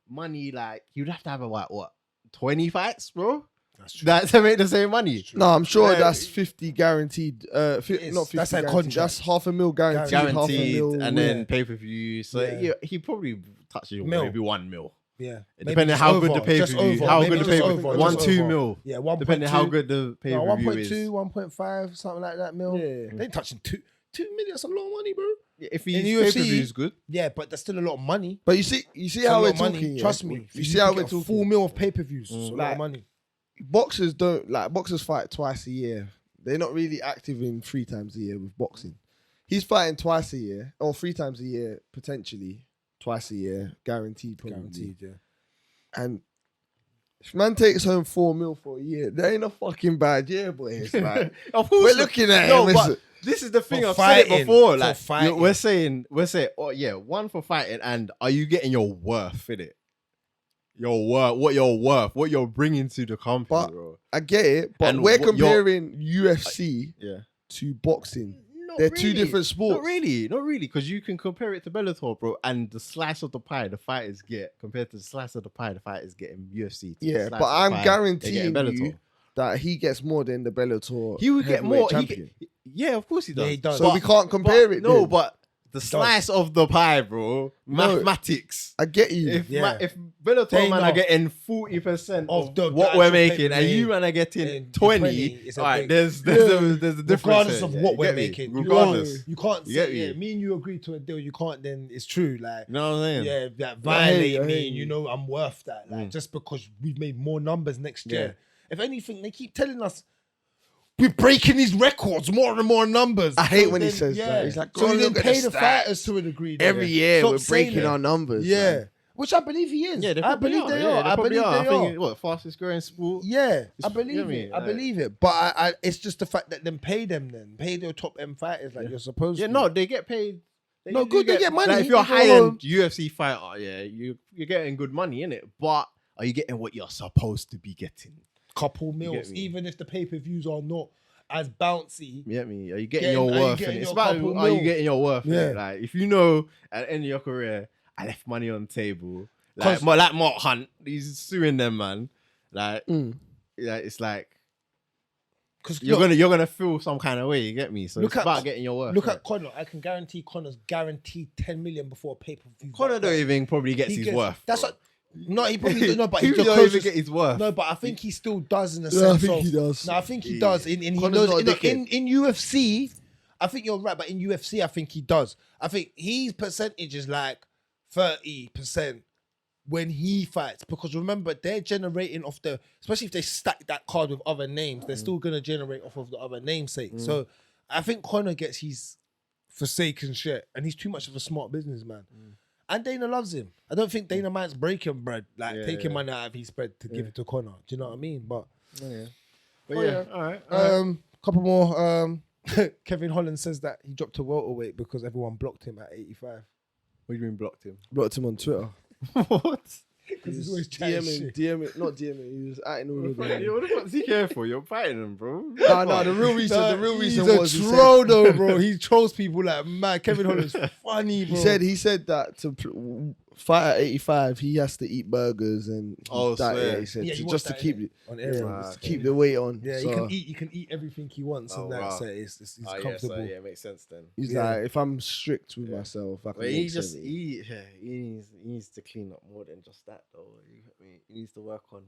money. Like you'd have to have what 20 fights, bro. That's true. That to make the same money. No, I'm sure Yeah. that's 50 guaranteed. is. Not 50 That's a guaranteed. contract. That's $500,000 guaranteed. Guaranteed, $500,000 and win. then pay per view. So Yeah. yeah, he probably touches Mil. maybe 1 mil. Yeah. Depending just how good over, the pay per just view, over. how Maybe good the just pay per over, view, just 1-2 over. mil. Yeah, 1.2. Depending how good the pay per view 1.2, is. 1.5, something like that mil. Yeah. They ain't touching 2 million. That's a lot of money, bro. If In his the pay per UFC, view is good, Yeah, but that's still a lot of money. But you see It's a how lot we're of money. talking. yeah? Trust me. You see how we're get a talking. 4 mil of pay-per-views. It's a lot Like- of money. Boxers don't like boxers fight twice a year. They're not really active in 3 times a year with boxing. He's fighting twice a year or 3 times a year potentially, twice a year, guaranteed probably. Guaranteed, yeah. And if man takes home 4 mil for a year, that ain't a fucking bad year, boys. Like, of course. we're looking at No, him. but as- this is the thing. For I've said it fighting, before. for Like fighting. we're saying, oh yeah, one for fighting, and are you getting your worth in it? Your worth, what you're bringing to the company, But- bro. I get it, but And we're what comparing UFC Yeah, to boxing. not They're two really. different sports. Not really, because you can compare it to Bellator, bro, and the slice of the pie the fighters get compared to the slice of the pie the fighters get in UFC. to the Yeah, slice but of the I'm pie they get in guaranteeing Bellator. you that he gets more than the Bellator. He would get heavyweight more. champion. Yeah, of course he does. Yeah, he does. So we can't compare it. No, then. but the slice of the pie, bro. No. Mathematics. I get you. If Yeah. if Bellator They man know. are getting 40% Of of the what actual we're making, pay- and you man are in getting 20, it's a all right, big- there's a difference. regardless there. of Yeah, what you we're get me? making. Regardless. You can't You say, get me? yeah, me and you agree to a deal. You can't then, it's true. Like, You know what I'm saying? yeah, that I hear violate you, I me hear and you. you know I'm worth that. Like, just because we've made more numbers next year. If anything, they keep telling us, we're breaking these records, more and more numbers. I hate So when he then, says that. He's like, so "Go we then look at pay the the stats. fighters to a degree. then. Every year Stop we're saying breaking that. our numbers. Yeah. man. Which I believe he is. Yeah, they I probably believe are. they Yeah, are. I probably believe I they think are. what fastest growing sport? Yeah, I you believe get it. me? I believe it. But I it's just the fact that then pay them then. Pay their top end fighters like you're supposed Yeah, to. no, they get paid. No, good, they get money. Like if you're a They go high home. end UFC fighter, yeah, you're getting good money in it. But are you getting what you're supposed to be getting? Couple mils, me? even if the pay-per-views are not as bouncy. You get me? Are you getting Getting- your are you worth? getting in it? It's your about couple are you mil? getting your worth? Yeah. Yeah. Like if you know at the end of your career, I left money on the table. Like 'Cause- like Mark Hunt, he's suing them, man. Like, Mm. yeah, it's like Because you're gonna feel some kind of way. You get me? So Look it's at- about getting your worth. look innit? at Conor. I can guarantee Conor's guaranteed 10 million before a pay-per-view. Conor don't even probably gets He his gets- worth. That's bro. what. No, he probably don't know, but He he's the don't even closest. get his worth. No, but I think he still does in a Yeah, sense. I think of, he does. No, I think he Yeah. does. And he Conor's knows not a in UFC. I think you're right, but in UFC, I think he does. I think his percentage is like 30% when he fights, because remember they're generating off the, especially if they stack that card with other names, they're still gonna generate off of the other namesake. So I think Conor gets his forsaken shit, and he's too much of a smart businessman. And Dana loves him. I don't think Dana mind's breaking bread, like taking money out of his bread to give it to Conor. Do you know what I mean? But But Oh, yeah, all right. couple more. Kevin Holland says that he dropped to welterweight because everyone blocked him at 85. What do you mean blocked him? Blocked him on Twitter. What? Because he's always chatting shit. not DMing. He was acting all of them. Yeah, what the fuck does he care for? You're fighting him, bro. No, the real reason was he's he a said- troll though, bro. He trolls people like mad. Kevin Holland's funny, bro. He said that to fight at 85, he has to eat burgers and Oh, that. swear. Yeah, he said Yeah, he just watched to that, keep innit? it, on yeah, air. to keep the weight on. Yeah, so you can eat everything he wants, Oh, and that wow. so he's Oh, yeah, comfortable. so, yeah, makes sense then. he's Yeah. like, if I'm strict with myself, I can But he make just 70. he needs to clean up more than just that though. You get me? He needs to work on,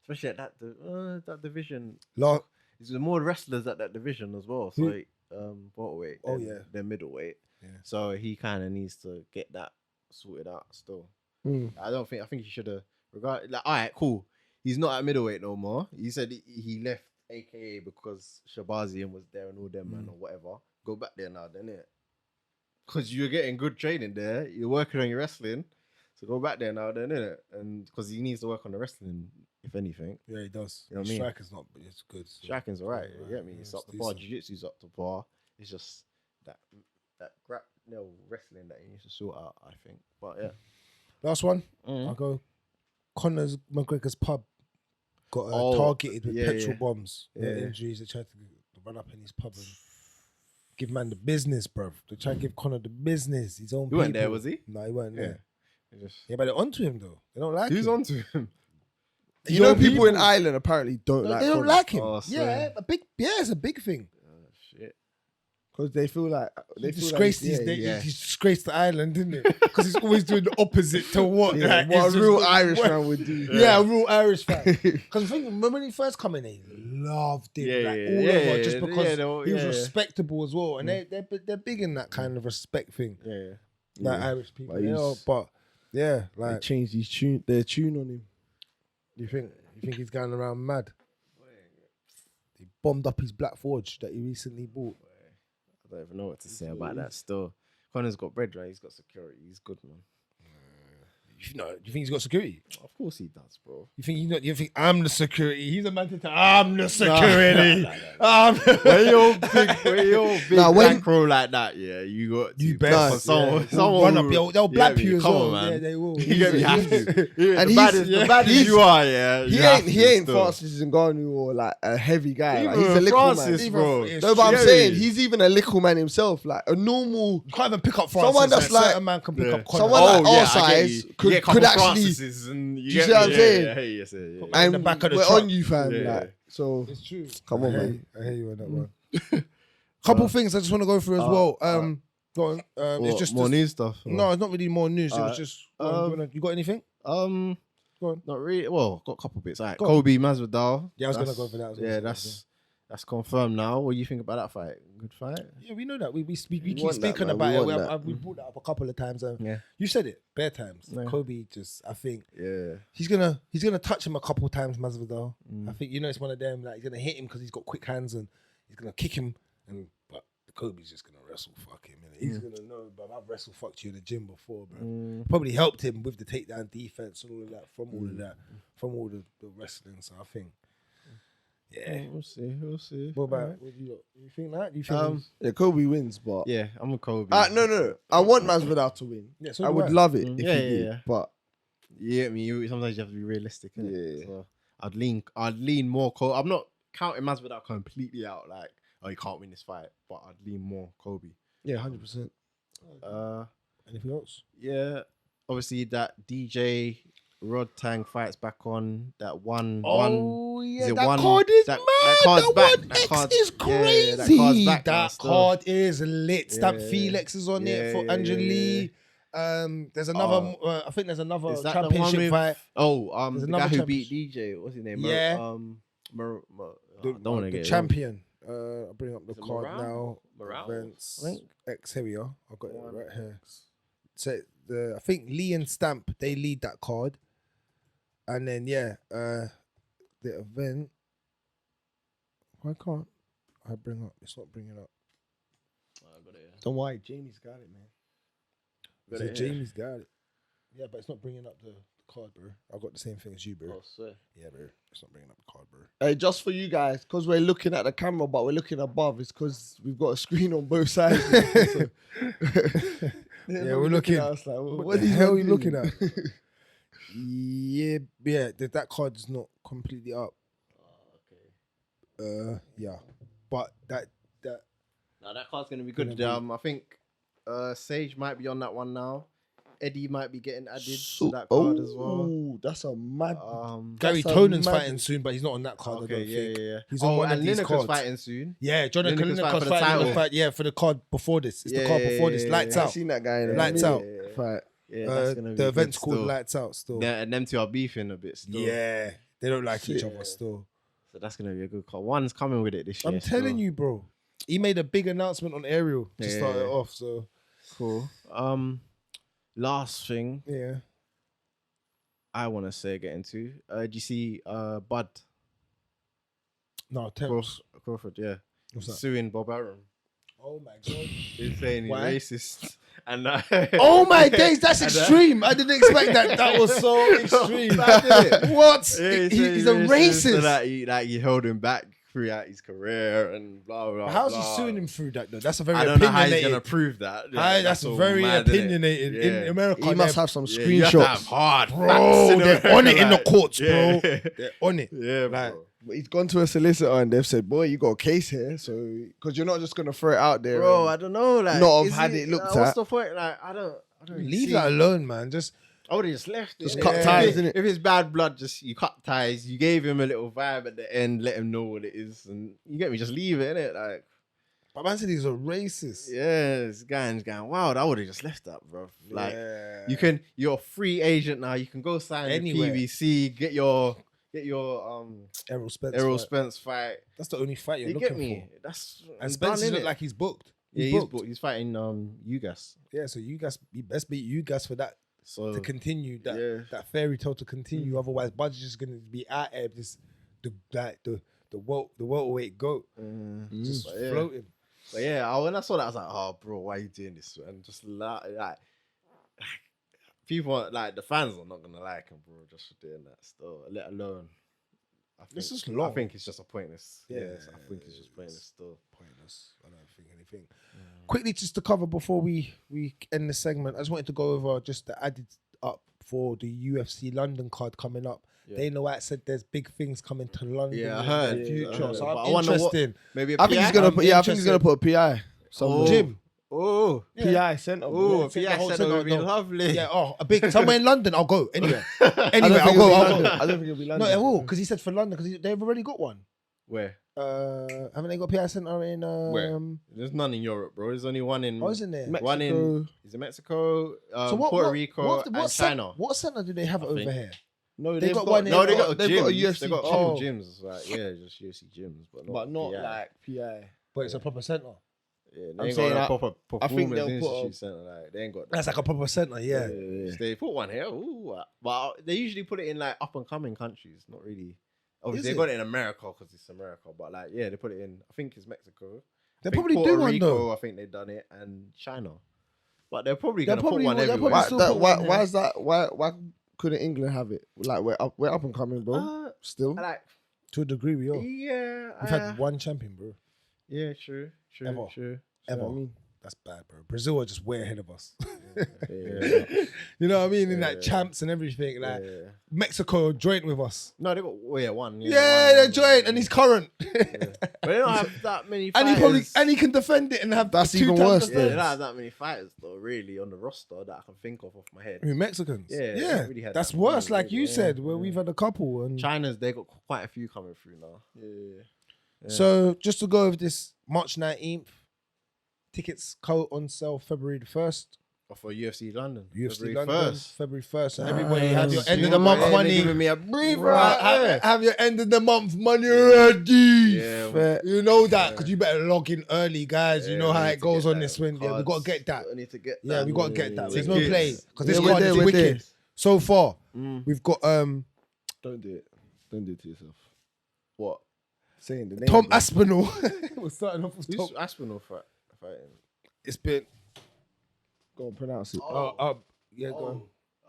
especially at that division. Like, There's more wrestlers at that division as well. So Who? welterweight. Oh, then- yeah. then middleweight. Yeah. So he kind of needs to get that sorted out still. Mm. I think he should have regard like all right, cool. He's not at middleweight no more. He said he left AKA because Shabazian was there and all them man or whatever. Go back there now, then it. Because you're getting good training there. You're working on your wrestling. So go back there now, then innit? And because he needs to work on the wrestling, if anything. yeah, he does. You know what I mean? Striker's not, but it's good. So. Striking's alright. You get me? Yeah, It's it's up to par. decent. Jiu-jitsu's up to par. It's just that wrestling that he needs to sort out, I think. But yeah. Last one. Mm. I'll go. Conor McGregor's pub got Oh, targeted with yeah, petrol yeah. bombs. Yeah. Injuries. They tried to run up in his pub and give man the business, bro. They try to give Conor the business. His own. He weren't there, people. was he? No, he weren't there. It just- Yeah, but they're onto him though. They don't like Who's him. onto him? You know, people in Ireland apparently don't No, like they don't Conor like him. Oh, yeah, swear. it's a big thing. Shit. because they feel like He feel disgraced like, he's disgraced the island, didn't it? Because he's always doing the opposite to what, yeah, like, what it's a just real what- Irish what- man would do. Yeah, a real Irish fan. Because I think remember when he first come in, they loved him, Yeah, like yeah, all yeah, over, yeah, just yeah, because yeah, he was yeah. respectable as well, and they're big in that kind of respect thing, Yeah. like Yeah. Irish people. But You know, he's- but yeah, They like changed their tune on him. you think he's going around mad? He bombed up his Black Forge that he recently bought. I don't even know what to say about that still. Connor's got bread, right? He's got security. He's good, man. No, you think he's got security? Of course he does, bro. You think you think I'm the security? He's a man to tell I'm the security. When you're big Nah, when- back row like that, yeah, you got You to bet. for someone, They'll run up. They'll yeah, blap you as come well. on, man. Yeah, they will. You get me? You have to. Yeah, And the baddest you are, yeah. He ain't Francis Ngannou or like a heavy guy. Like, he's a little Francis, man. bro. No, but I'm Yeah, saying yeah. he's even a little man himself. Like a normal. You can't even pick up Francis. Someone that's like, like- certain man can pick Yeah. up Conor. Someone like our I get size you. could- You get a could couple actually- Francis's and you see what I'm saying? Yeah, yes, yeah. In the And back of the we're truck. on you, fam. Yeah. Like, so It's true. Come on, I hear man. you. I hear you on that one. Couple things I just want to go through as well. Go on. It's What, just more news stuff. or- No, it's not really more news. It was just. go on, you got anything? Um, Go on. not really. Well, got a couple bits. Alright, Go on. Kobe Masvidal. Yeah, I was gonna That's- go for that as well. Yeah, that's confirmed now. What do you think about that fight? Good fight. Yeah, we know that. We keep want that, speaking man. about We it. want that. We brought that up a couple of times. Yeah. You said it bare times. Yeah. Kobe just, I think Yeah. he's gonna touch him a couple times, Masvidal. Mm. I think it's one of them like he's gonna hit him because he's got quick hands and he's gonna kick him. But Kobe's just gonna wrestle fuck him. Innit? He's gonna know, but I've wrestle fucked you in the gym before, bro. Probably helped him with the takedown defense and all of that from all the wrestling. So I think, yeah. We'll see. We'll see. What about Alright. what you think that? You think? yeah, Kobe wins, but Yeah, I'm a Kobe. no. I want Masvidal to win. Yeah, so I do would I. love it Mm, if yeah, he yeah, did, yeah. but You get me? Sometimes you have to be realistic, innit? Yeah. So I'd lean more Kobe. I'm not counting Masvidal completely out, like, oh, you can't win this fight, but I'd lean more Kobe. yeah, 100%. Anything else? Yeah, obviously that DJ Rod Tang fights back on that one. Oh is yeah, it that one- card is that- mad. that card's That back. one That X card- is yeah, crazy. that card's back now that still. card is lit. Stamp Yeah. Felix is on it Yeah, for yeah, Angeli. There's another. I think there's another championship fight. Oh, There's the another guy who beat championship. DJ. What's his name? Yeah. I don't want to The get it champion. I'll bring up the Is it card Morale? now. Morale, Events. I think. X. Here we are. I've got One it right here. So I think Lee and Stamp they lead that card, and then the event. Why can't I bring up? It's not bringing up. I got it, yeah. Don't worry, Jamie's got it, man. Got So it here. Jamie's got it. Yeah, but it's not bringing up the card, bro. I've got the same thing as you, bro. Oh, swear. Yeah, bro. It's not bringing up the card, bro. Hey, just for you guys, because we're looking at the camera, but we're looking above, it's because we've got a screen on both sides. So- Yeah, we're looking. at us like, What the hell are you looking at? yeah. That card is not completely up. Yeah, but that. Now that card's gonna be good. I think Sage might be on that one now. Eddie might be getting added to that card as well. Oh, that's a mad. Gary That's a Tonan's mad- fighting soon, but he's not on that card. I Okay, don't think. yeah. He's on one and of these Lineker's cards. fighting soon. Yeah, Jonathan Lineker's Lineker's fighting for the fighting title. the fight. Yeah, for the card before this. It's the card before this. Lights I've out. seen that guy in a Lights minute. out. Fight. Yeah, that's gonna be The good event's called still. Lights Out. Still. Yeah, and them two are beefing a bit still. Yeah, they don't like each Yeah. other still. So that's gonna be a good card. One's coming with it this year. I'm telling you, bro. He made a big announcement on Ariel to Yeah. start it off. So Cool. Last thing yeah. I want to get into. Do you see Bud No, Terrence. Crawford? Yeah, What's that? suing Bob Arum. Oh my god. He's saying he's Why? racist. And Oh my days, that's extreme. I didn't expect that. That was so extreme. What? Yeah, He's a racist. So that he held him back throughout his career and blah blah. How's blah. he suing him through that though? That's a very I don't know how he's opinionated. gonna prove that. That's all very mad, innit? opinionated Yeah. in America. He must they're- have some Yeah, you have to have screenshots. hard Bro, facts in they're America, on it in the like, courts, bro. yeah. They're on it. Yeah, Like, bro. But he's gone to a solicitor and they've said, "Boy, you got a case here, so because you're not just gonna throw it out there." Bro, and- I don't know. Like, not have is had it looked What's at. the point? Like, I don't really leave see. that alone, man. Just I would have just left. Just innit? cut If ties, it- innit? If it's bad blood, just you cut ties. You gave him a little vibe at the end, let him know what it is, and you get me. Just leave it, innit? Like, but man said he's a racist. yeah, this guy's going wild. I would have just left that, bro. Like, Yeah. you're a free agent now. You can go sign Anywhere. with PVC, get your Errol Spence. Errol fight. Spence fight. That's the only fight you're You looking get me? for. That's And Spence done, look innit? like he's booked. Yeah, He's booked. he's fighting Ugas. Yeah, so you guys, you best beat you guys for that So to continue that yeah. that fairy tale to continue. Otherwise, Bud's just gonna be out there just the welterweight goat just But yeah. floating. But yeah, when I saw that, I was like, "Oh, bro, why are you doing this?" And just like people like the fans are not gonna like him, bro, just for doing that still. Let alone, This is I long. think it's just a pointless. Yeah, I think it's just pointless still. Pointless. I don't think anything. Quickly, just to cover before we end the segment, I just wanted to go over just the added up for the UFC London card coming up. Yeah. Dana White said there's big things coming to London Yeah, I in heard. the future. I heard. So But I'm I wonder what- interested. Maybe a I think he's PI? gonna I'm put. Yeah, I think he's gonna interested. put a PI. Somewhere. Jim. Oh, PI center. oh, Yeah, PI the whole said it centre, would be no. lovely. Yeah, a big somewhere in London. I'll go anywhere. I Anyway, I'll go. I'll go. I don't think it'll be No, London. it will because he said for London because they've already got one. Where? Haven't they got PI Center in? Where? There's none in Europe, bro. There's only one in. Oh, isn't there? One in. Is it Mexico? Puerto Rico and China. What center do they have I over think. here? No, They got one in- No, they got they've gyms. got a UFC. They got a Oh. couple gyms. Like, yeah, just UFC gyms, but not PI. like PI. But it's a proper center. Yeah, I'm they ain't saying got a that- proper I think performance they'll put a- institute center. Like, they ain't got. That's like a proper center. Yeah. If they put one here, ooh, but they usually put it in like up and coming countries. Not really. Obviously, Is they got it? it in America because it's America. But like, yeah, they put it in. I think it's Mexico. They I think probably Puerto do one Rico, though. I think they've done it, and China. But they're probably They're gonna put probably- one they're everywhere. probably Why, still that, put why, one why there. is that? Why couldn't England have it? Like we're up and coming, bro. Still. Like, To a degree, we are. yeah, We've had one champion, bro. yeah, true, Ever. true. Ever. I mean, That's bad, bro. Brazil are just way ahead of us. Yeah. You know what I mean? In like Yeah. champs and everything. Like Yeah. Mexico are joint with us. No, they got one. Yeah, they're joint, and he's current. But they don't have that many And fighters. he can defend it and have That's two even times worse the Yeah, they defense. don't have that many fighters though, really, on the roster that I can think of off my head. Who, Mexicans? Yeah, they yeah. don't really have That's that worse, many, like you really, said, yeah, where yeah. we've had a couple. And China's they got quite a few coming through now. Yeah. so just to go over this, March 19th, tickets go on sale February the 1st. For UFC London. UFC February London, 1st. February 1st. And everybody have your Yes. end of the month They're money. giving me a breather Right, out there. have your end of the month money ready. Yeah, fair. You know that because you better log in early, guys. you Yeah, know we how need it to goes get on that this one. Yeah, we got to get that. I need to get Yeah, that. we got to get that. There's no Tickets. play because this Yeah, we're card there, is we're there. wicked. So far, Mm. we've got Don't do it. Don't do it to yourself. What? Saying the name. Tom bro. Aspinall. We're starting off with Tom. Who's Aspinall fighting? It's been Go on, pronounce it. yeah, go on.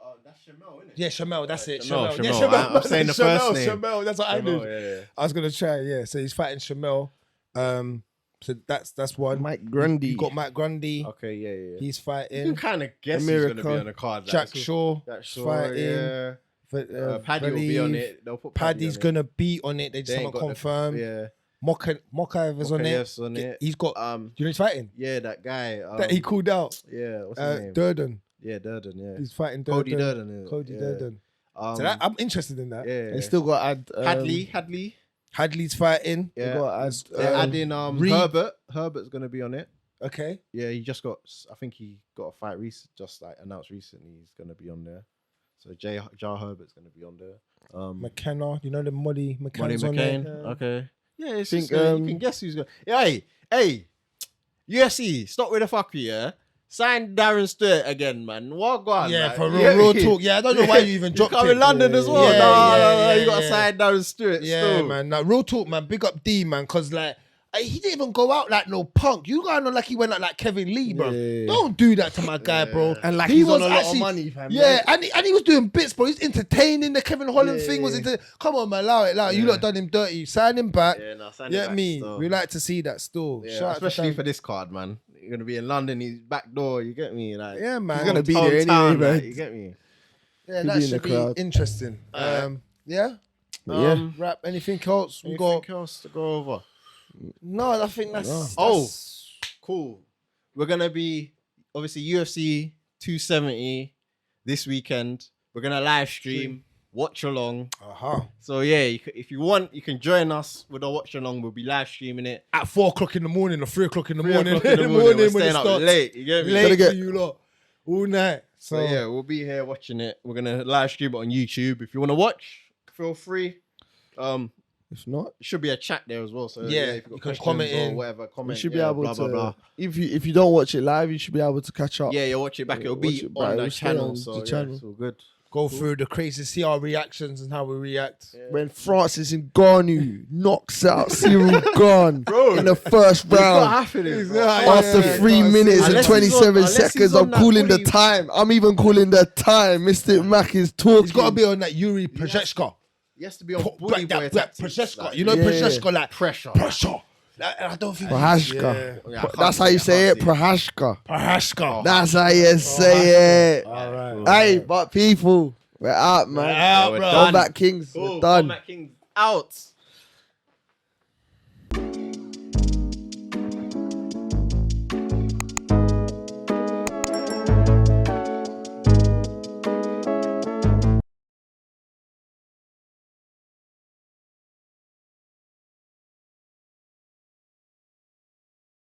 Oh, that's Shamel, isn't it? Yeah, Shamel, that's it. Shamel, Shamel. Yeah, Shamel. Shamel. I'm saying the Shamel, first name. Shamel, that's what I Shamel, knew. yeah. I was gonna try, yeah. So he's fighting Shamel. So that's one. Mike Grundy. You got Mike Grundy. Okay, yeah. He's You can fighting. kind of guess America. who's going to be on the card. Like, Jack so- Shaw. Jack Shaw, fighting. yeah. Paddy will be on it. They'll put Paddy Paddy's on it. gonna be on it. They just They haven't ain't got the- confirmed. Yeah. Mokaev is on it. Mokayev's on it. He's got. You know he's fighting. Yeah, that guy. That he called out. Yeah, what's his name? Durden. Yeah, Durden. Yeah, He's fighting Durden. Cody Durden. Yeah. Cody yeah. Durden. So So that, I'm interested in that. yeah, They still got to add Hadley. Hadley's fighting. They Yeah, got to add. they're adding Reed. Herbert. Herbert's gonna be on it. Okay. Yeah, he just got. I think he got a fight just like announced recently. He's gonna be on there. So Jar Herbert's gonna be on there. McKenna. You know the Molly Money McKenna's on McCain. there. Okay. Yeah, it's Think, just, you can guess who's going. Hey, UFC, stop with the fuckery, yeah. Sign Darren Stewart again, man. What go on? Yeah, like, for you get real me? talk. Yeah, I don't know why you even He's dropped coming it. London as well. Yeah, no, yeah, you got to yeah. sign Darren Stewart. Yeah, still. man. Now, real talk, man. Big up D, man. Cause like he didn't even go out like no punk. You going on like he went out like Kevin Lee, bro. Yeah. Don't do that to my guy, bro. And like He he's on was a lot actually- of money, fam. Yeah, and he was doing bits, bro. He's entertaining. The Kevin Holland Yeah, thing was yeah. into. Come on, man, allow it. You Yeah. lot done him dirty. Sign him back. Yeah, no, sign Yeah, him back me. still. We like to see that still. Yeah, Shout out to especially Dan. for this card, man. You're gonna be in London. He's back door. You get me? Like, Yeah, man. He's gonna be hometown, there anyway, like, man. you get me? Yeah, He'll that be in should the be crowd. interesting. Alright. Yeah. Yeah. Rap. Anything else? We got. Anything else to go over? No, I think that's. No. that's- Cool. We're gonna be obviously UFC 270 this weekend. We're gonna live stream, watch along. So yeah, if you want, you can join us with a watch along. We'll be live streaming it. At 4 o'clock in the morning or 3 o'clock in the 3 morning. o'clock in the morning. We're when it staying up starts. late. You get me? Late Gotta get- for you lot. All night. So yeah, we'll be here watching it. We're gonna live stream it on YouTube. If you want to watch, feel free. If not, There should be a chat there as well. So Yeah, if you you've got can questions comment or in. whatever, you comment. should be yeah, able blah, to. blah, blah. If you don't watch it live, you should be able to catch up. Yeah, you watch it back. It'll Watch be it back. on the It'll stay channel. on So the yeah, channel. it's all good. go through the crazy, see our reactions and how we react. When Francis Ngannou knocks out Cyril Gane in the first It's not round. happening. bro. After 3 minutes and Unless 27 he's on seconds, I'm that calling the body- time. I'm even calling the time. Mr. Mac is talking. He's got to be on that Yuri Procheshka. He has to be on bully boy tactics. Procheshka. like, You know Yeah. Procheshka, like pressure. pressure. Like, I don't think Prohashka. Yeah, I That's can't how you see say I it, can't see Prohashka. Procheshka. That's how you say it. All right. Hey, but people, we're out, man. We're out, we're bro. done. Kombat Kingz, Cool. we're done. Kombat Kingz out.